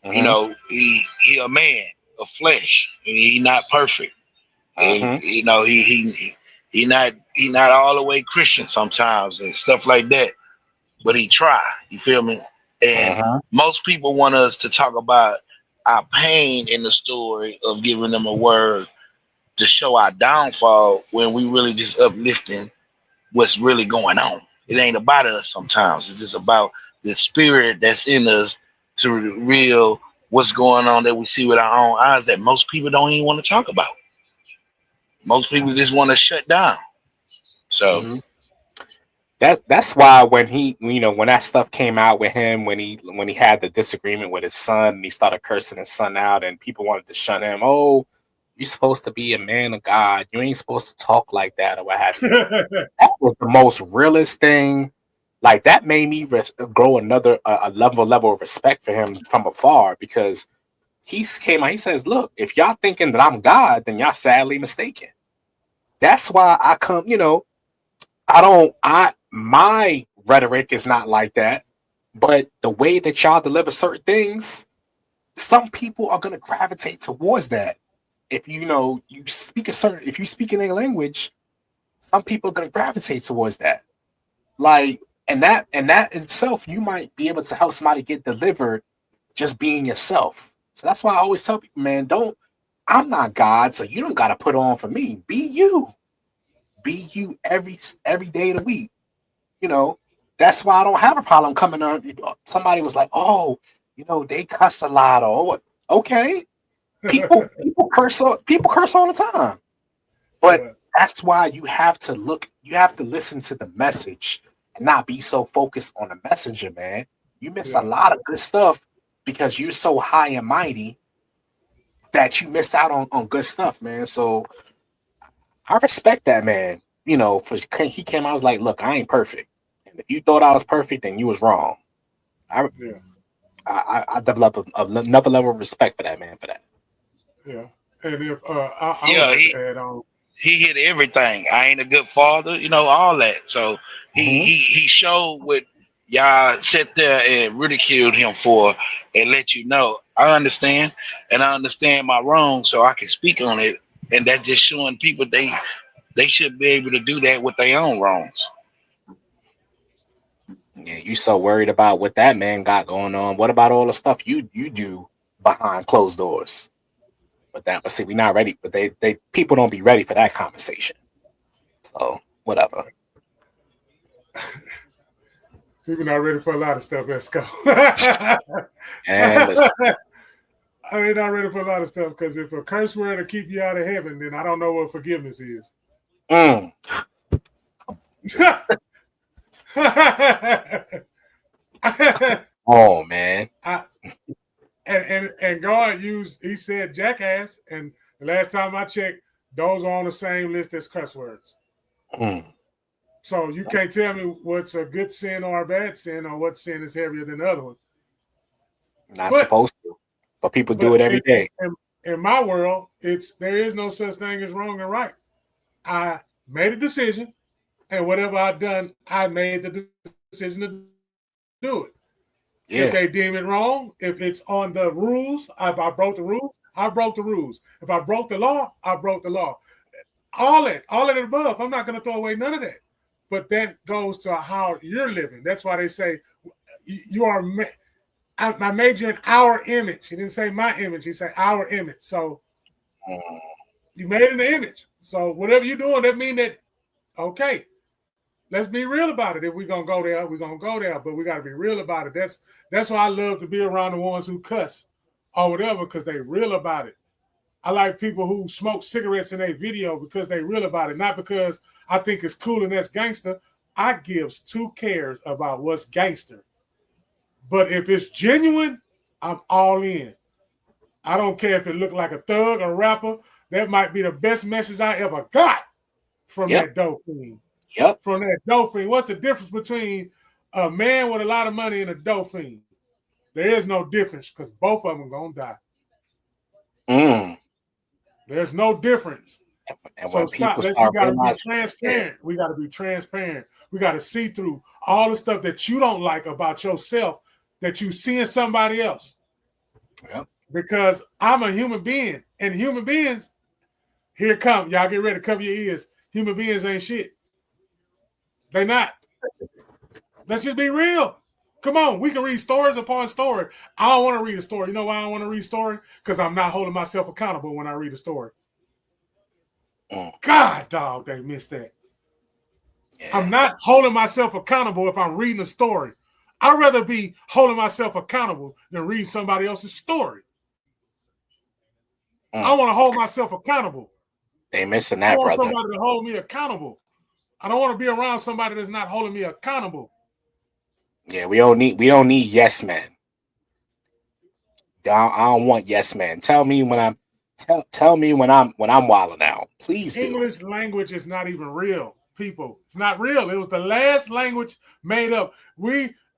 Mm-hmm. He a man of flesh, and he not perfect. And he not all the way Christian sometimes and stuff like that. But he try. You feel me? And most people want us to talk about our pain in the story of giving them a word to show our downfall when we really just uplifting what's really going on. It ain't about us sometimes. It's just about the spirit that's in us to reveal what's going on that we see with our own eyes that most people don't even want to talk about. Most people just want to shut down. So that's why when when that stuff came out with him, when he had the disagreement with his son and he started cursing his son out and people wanted to shun him. Oh, you're supposed to be a man of God. You ain't supposed to talk like that or what have you. That was the most realest thing. Like that made me grow another a level of respect for him from afar because he came out. He says, "Look, if y'all thinking that I'm God, then y'all sadly mistaken." That's why I come. My rhetoric is not like that, but the way that y'all deliver certain things, some people are gonna gravitate towards that. If you speak if you speak in a language, some people are gonna gravitate towards that. Like, and that itself, you might be able to help somebody get delivered just being yourself. So that's why I always tell people, man, I'm not God, so you don't gotta put on for me. Be you. Be you every day of the week. That's why I don't have a problem coming on. Somebody was like, "Oh, they cuss a lot." Or okay, people curse all the time. But that's why you have to listen to the message and not be so focused on the messenger, man. You miss a lot of good stuff because you're so high and mighty that you miss out on good stuff, man. So I respect that, man. He came out, I was like, look, I ain't perfect. And if you thought I was perfect, then you was wrong. I developed another level of respect for that, man, for that. Yeah. And if I add on. He hit everything. I ain't a good father, all that. So he showed what y'all sit there and ridiculed him for and let you know. I understand, and I understand my wrong, so I can speak on it. And that's just showing people they should be able to do that with their own wrongs. Yeah, you so worried about what that man got going on. What about all the stuff you do behind closed doors? But see, we're not ready. But they people don't be ready for that conversation. So whatever. People not ready for a lot of stuff. Let's go. And listen. I ain't not ready for a lot of stuff because if a curse word to keep you out of heaven, then I don't know what forgiveness is. Oh man. And God he said jackass, and the last time I checked, those are on the same list as cuss words. So you can't tell me what's a good sin or a bad sin or what sin is heavier than the other one. Not supposed to. But people do it every day. In my world, there is no such thing as wrong and right. I made a decision, and whatever I've done, I made the decision to do it. Yeah. If they deem it wrong, if it's on the rules, if I broke the rules, I broke the rules. If I broke the law, I broke the law. All of it above, I'm not going to throw away none of that. But that goes to how you're living. That's why they say you are. I made you in our image. He didn't say my image. He said our image. So you made it in the image. So whatever you're doing, that means that, okay, let's be real about it. If we're going to go there, we're going to go there. But we got to be real about it. That's why I love to be around the ones who cuss or whatever because they real about it. I like people who smoke cigarettes in their video because they real about it, not because I think it's cool and that's gangster. I gives two cares about what's gangster. But if it's genuine, I'm all in. I don't care if it look like a thug or rapper. That might be the best message I ever got from that dope fiend. Yep. From that dope fiend. What's the difference between a man with a lot of money and a dope fiend? There is no difference because both of them gonna die. There's no difference. And so stop. We gotta be transparent. We gotta be transparent. We gotta see through all the stuff that you don't like about yourself that you see in somebody else. Yep. Because I'm a human being, and human beings, here it come. Y'all get ready to cover your ears. Human beings ain't shit. They not. Let's just be real. Come on, we can read stories upon story. I don't want to read a story. You know why I don't want to read a story? Because I'm not holding myself accountable when I read a story. God, dog, they missed that. Yeah. I'm not holding myself accountable if I'm reading a story. I'd rather be holding myself accountable than read somebody else's story. I want to hold myself accountable. They missing that, brother. I want brother. somebody to hold me accountable. I don't want to be around somebody that's not holding me accountable. Yeah, we don't need yes men. I don't want yes men. Tell me when I'm wilding out. Please do. English language is not even real, people. It's not real. It was the last language made up.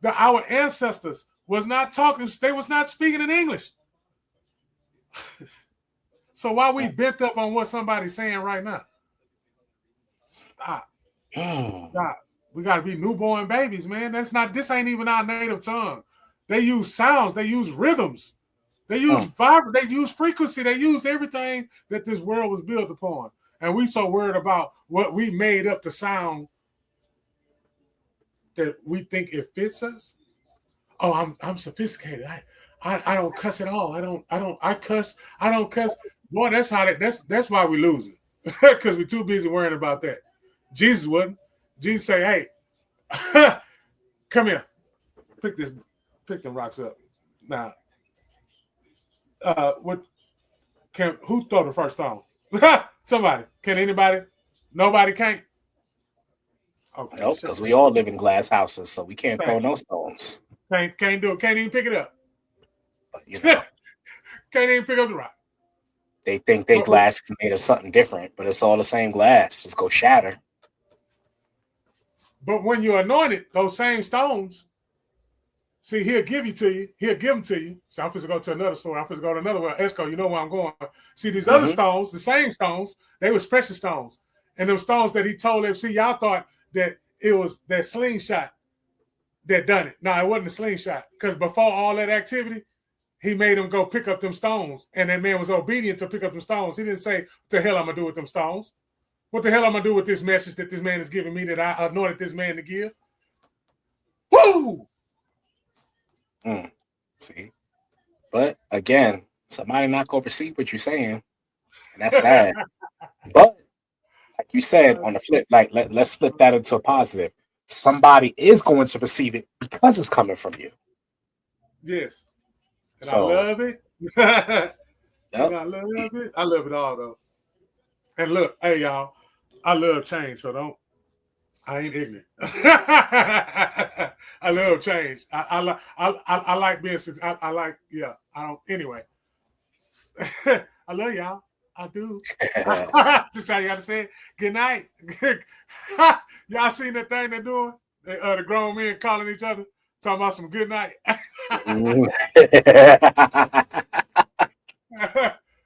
Our ancestors was not talking. They was not speaking in English. So why we bent up on what somebody's saying right now? Stop. Stop. We got to be newborn babies, man. This ain't even our native tongue. They use sounds. They use rhythms. They use vibrate. They use frequency. They use everything that this world was built upon. And we so worried about what we made up to sound that we think it fits us. Oh, I'm sophisticated. I don't cuss at all. I cuss. I don't cuss. Boy, that's why we losing. Because we're too busy worrying about that. Jesus wouldn't. Jesus say, hey, come here. Pick them rocks up. Now, who throw the first stone? Somebody. Can anybody? Nobody can't? Okay. Nope, because we all live in glass houses, so we can't throw no stones. Can't do it. Can't even pick it up. But, you know, can't even pick up the rock. They think their glass is made of something different, but it's all the same glass. It's go shatter. But when you're anointed, those same stones, see, he'll give them to you. So I'm supposed to go to another store. I'm supposed to go to another one. Esco, you know where I'm going. See, these other stones, the same stones, they was precious stones. And those stones that he told them, see, y'all thought that it was that slingshot that done it. No, it wasn't a slingshot. Because before all that activity, he made them go pick up them stones. And that man was obedient to pick up them stones. He didn't say, what the hell I'm going to do with them stones? What the hell I'm going to do with this message that this man is giving me that I anointed this man to give? Woo! See? But, again, somebody not going to receive what you're saying. And that's sad. But, like you said, on the flip, let's flip that into a positive. Somebody is going to receive it because it's coming from you. Yes. And so, I love it. Yep. And I love it. I love it all, though. And look, hey, y'all, I love change, so I ain't ignorant. I love change. I like being, anyway. I love y'all. I do. Just how you got to say it. Good night. Y'all seen that thing they're doing? The grown men calling each other, talking about some good night.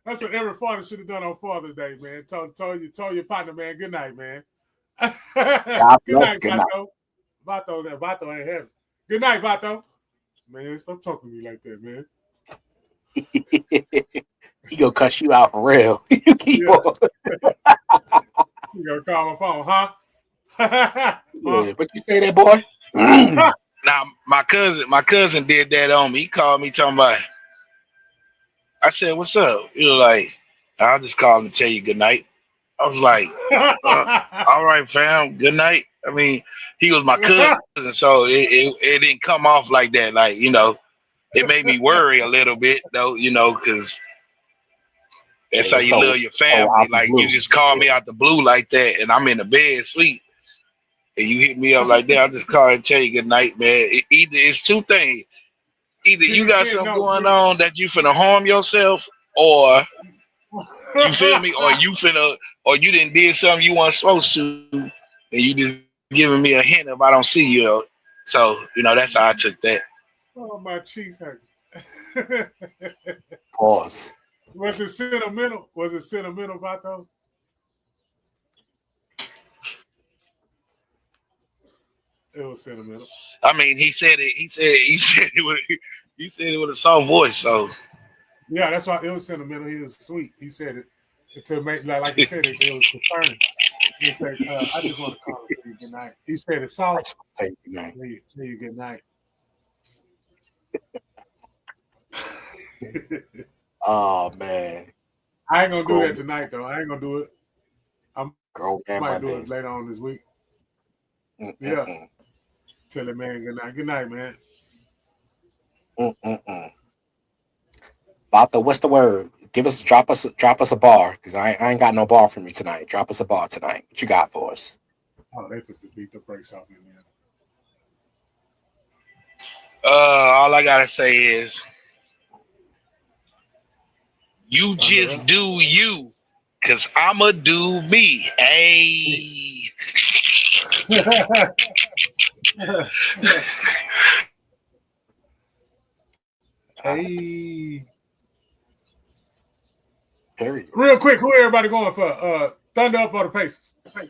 That's what every father should have done on Father's Day, man. Told your partner, man, good night, man. Good night, Vato. Vato ain't heaven. Good night, Vato. Man, stop talking to me like that, man. He gonna cuss you out for real. You keep on. You gonna call my phone, huh? Yeah, what you say there, boy? Now my cousin did that on me. He called me talking about. I said, "What's up?" He was like, "I'll just call and tell you good night." I was like, "All right, fam, good night." I mean, he was my cousin, so it didn't come off like that. Like, you know, it made me worry a little bit, though, you know, because that's how you love your family. Like, you just call me out the blue like that, and I'm in the bed asleep. and you hit me up like that, I'll just call and tell you good night, man. It's two things. Either you got something going on that you finna harm yourself, or you feel me, or you didn't did something you weren't supposed to, and you just giving me a hint if I don't see you. So, that's how I took that. Oh, my cheeks hurt. Pause. Was it sentimental? Vato? It was sentimental. I mean, he said it. He said it with a soft voice. So yeah, that's why it was sentimental. He was sweet. He said it to make like he said it was concerning. He said, "I just want to call and tell you good night." He said it's soft. Tell you good night. Oh man, I ain't gonna do that tonight though. I ain't gonna do it. I might do it later on this week. Yeah. Tell that man good night. Good night, man. Vato, what's the word? Drop us a bar, because I ain't got no bar from you tonight. Drop us a bar tonight. What you got for us? Oh, they just beat the brakes off me, man. All I gotta say is, you just do you, cause I'ma do me. Hey. Hey. Period. Real quick, who everybody going for? Thunder up or the Pacers? I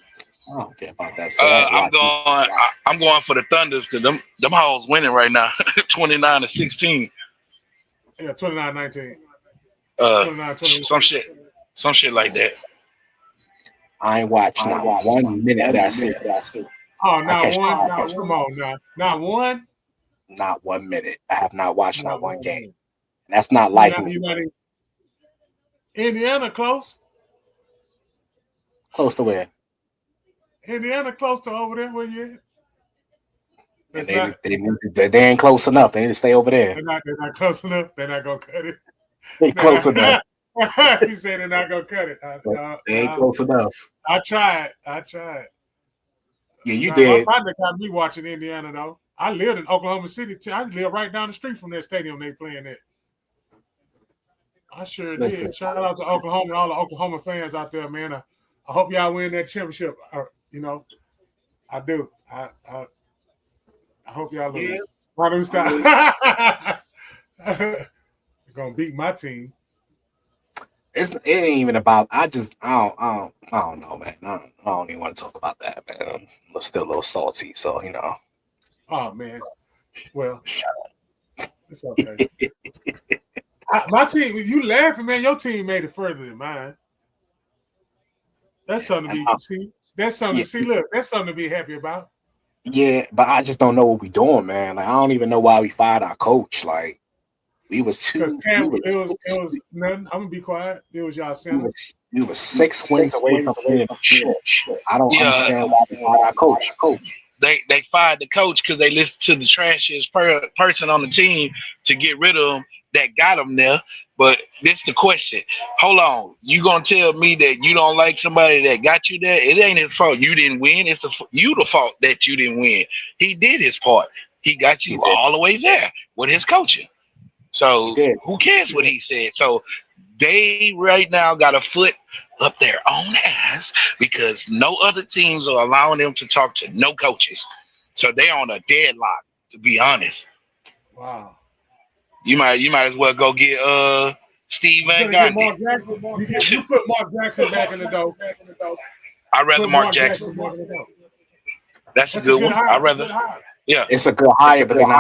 don't care about that. I'm going for the Thunders because them hoes winning right now, 29-16. Yeah, 29-19. 29-20. Some shit like that. I ain't watched not 1 minute of that series. Oh, not one. Come on now, not one. Not 1 minute. I have not watched not one game. And that's not like me. Indiana close. Close to where? Indiana close to over there. Where you at? They ain't close enough. They need to stay over there. They're not close enough. They're not gonna cut it. They close enough. He said they're not gonna cut it. They ain't close enough. I tried. Yeah, you did. My partner got me watching Indiana though. I lived in Oklahoma City. I live right down the street from that stadium they playing at. I sure did. Shout out to Oklahoma and all the Oklahoma fans out there, man. I hope y'all win that championship. I do. I hope y'all lose. Why don't stop? They're gonna beat my team. It ain't even about. I don't know, man. I don't even want to talk about that, man. I'm still a little salty, so Oh man. Well, shut up. It's okay. My team, you laughing, man. Your team made it further than mine. That's something to be see. That's something. See, look, that's something to be happy about. Yeah, but I just don't know what we're doing, man. Like I don't even know why we fired our coach. Like we was too. It was nothing. I'm gonna be quiet. It was y'all center. We was 6 wins away from winning. I don't understand why we fired our coach. They fired the coach because they listened to the trashiest person on the team to get rid of him that got him there. But this the question. Hold on. You gonna tell me that you don't like somebody that got you there? It ain't his fault you didn't win. It's the fault that you didn't win. He did his part. He got you all the way there with his coaching. So who cares what he said? So they right now got a foot up their own ass because no other teams are allowing them to talk to no coaches. So they're on a deadlock, to be honest. Wow. You might as well go get Steve Van Gundy. You put Mark Jackson back in the dough. I'd rather Mark Jackson. That's a good one. I'd rather. Yeah, it's a good hire, but then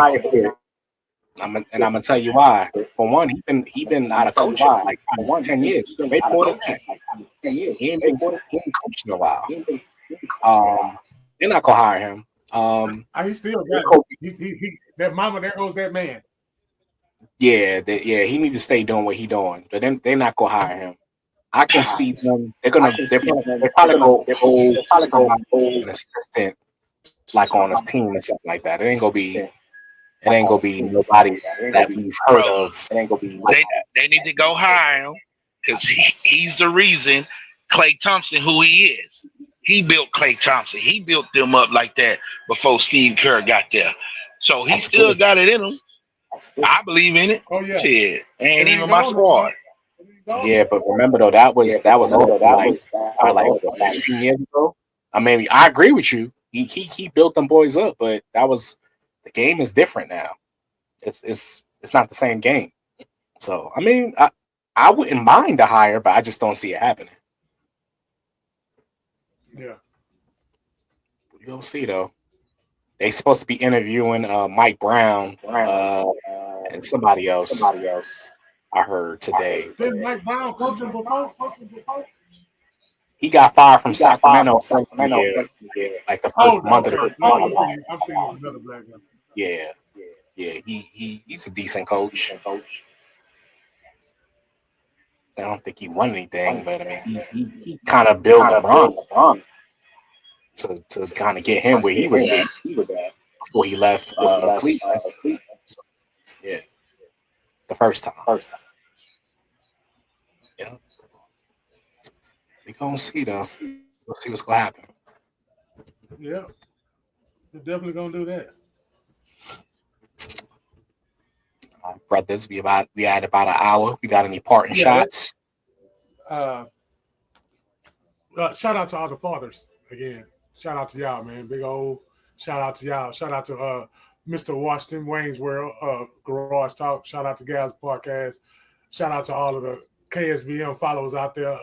I'm gonna tell you why. For one, he been out of coaching like 10 years. Maybe more than that. He ain't been coaching in a while. They're not gonna hire him. He still got he that mama. There goes that man. Yeah, he need to stay doing what he doing. But then they're not gonna hire him. I can see them. They're probably go an assistant like on a team or something like that. It ain't gonna be nobody that we've heard of. It ain't gonna be. They need to go hire him because he's the reason Klay Thompson who he is. He built Klay Thompson. He built them up like that before Steve Kerr got there. So he still got it in him. I believe in it. Oh yeah. Shit, ain't even my squad. Yeah, but remember though, that was like 15 years ago. I mean, I agree with you. He built them boys up, but the game is different now. It's not the same game. So I mean, I wouldn't mind the hire, but I just don't see it happening. Yeah. You'll see though. They supposed to be interviewing Mike Brown and somebody else. I heard today. Didn't Mike Brown coach him before? He got fired from Sacramento. Like the first month of the I'm thinking of another black guy. Yeah. He's a decent coach. I don't think he won anything, but I mean, he kind of built LeBron to kind of get him where he was at before he left Cleveland. So, yeah, the first time. Yeah, we gonna see though. We'll see what's gonna happen. Yeah, we're definitely gonna do that. Brothers, we had about an hour. We got any parting shots? Shout out to all the fathers again. Shout out to y'all, man. Big old shout out to y'all. Shout out to Mr. Washington, Wayne's World, Garage Talk. Shout out to Gals Podcast. Shout out to all of the KSBM followers out there.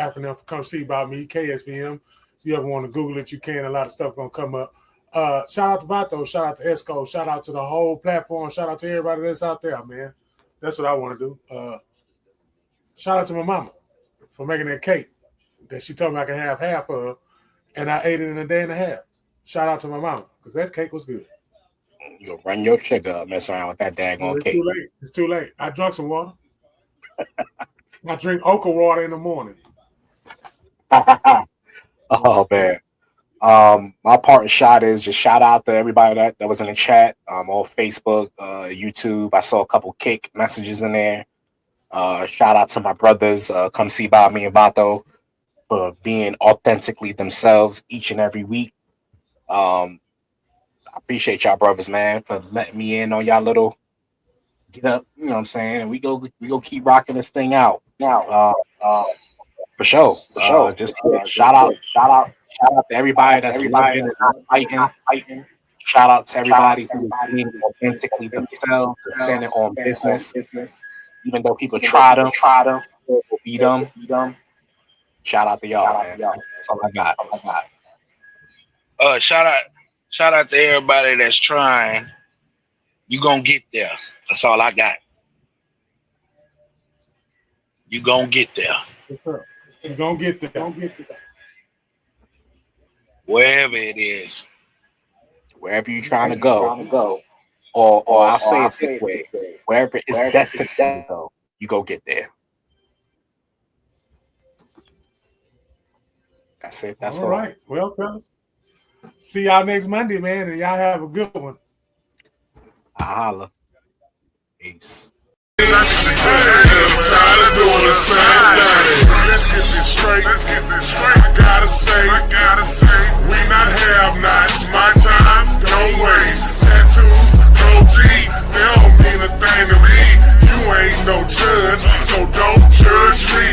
Acronym for Come See About Me, KSBM. If you ever want to Google it, you can. A lot of stuff gonna come up. Shout out to Vato. Shout out to Esco. Shout out to the whole platform. Shout out to everybody that's out there, man. That's what I want to do. Shout out to my mama for making that cake that she told me I could have half of, and I ate it in a day and a half. Shout out to my mama because that cake was good. You'll run your chick up, mess around with that daggone cake. It's too late. I drank some water. I drink okra water in the morning. Oh man. My parting shot is just shout out to everybody that was in the chat, on Facebook, YouTube. I saw a couple kick messages in there. Shout out to my brothers, Come See About Me and Vato, for being authentically themselves each and every week. I appreciate y'all brothers, man, for letting me in on y'all little get up, you know what I'm saying? And we go keep rocking this thing out. Now, for sure. Just shout out to everybody that's loving and fighting. Shout out to everybody who's being authentically themselves, standing on business. Even though people try to beat them. Shout out to y'all, man. That's all I got. Shout out to everybody that's trying. You gonna get there. That's all I got. You gonna get there. Yes, sir. You gonna get there. Wherever it is. Wherever you're trying to go. Or I'll say it this way. Wherever it's destined to go, you go get there. That's it. That's all right. Well, fellas, see y'all next Monday, man, and y'all have a good one. I holla. Peace. Let's get this straight. I gotta say, we not have-nots. My time, don't waste. Tattoos, goatee, they don't mean a thing to me. You ain't no judge, so don't judge me.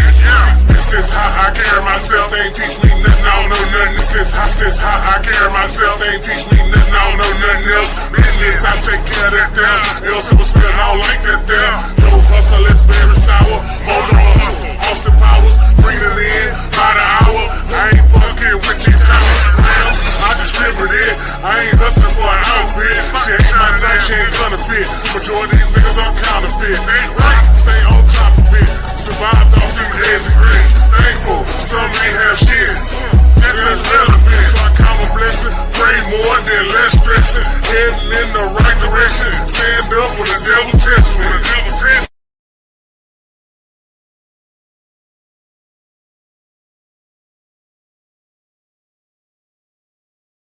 This is how I carry myself. They ain't teach me nothing, I don't know nothing. This is how I carry myself. They ain't teach me nothing, I don't know nothing else. Business, I take care of that there. Else it was spills, I don't like that there. No hustle, it's very sour. Mojo hustle, Austin Powers, bring it in by the hour. I ain't fucking with these grams. I distribute it. I ain't hustling for an outfit. She ain't my type, she ain't gonna fit. Majority of these niggas are counterfeit. Ain't right, stay on top of it. Survived off these eggs and grits. Thankful, some ain't have shit. That's relevant, so I count my blessing. Pray more than less stressing. Heading in the right direction. Stand up when the devil tests me.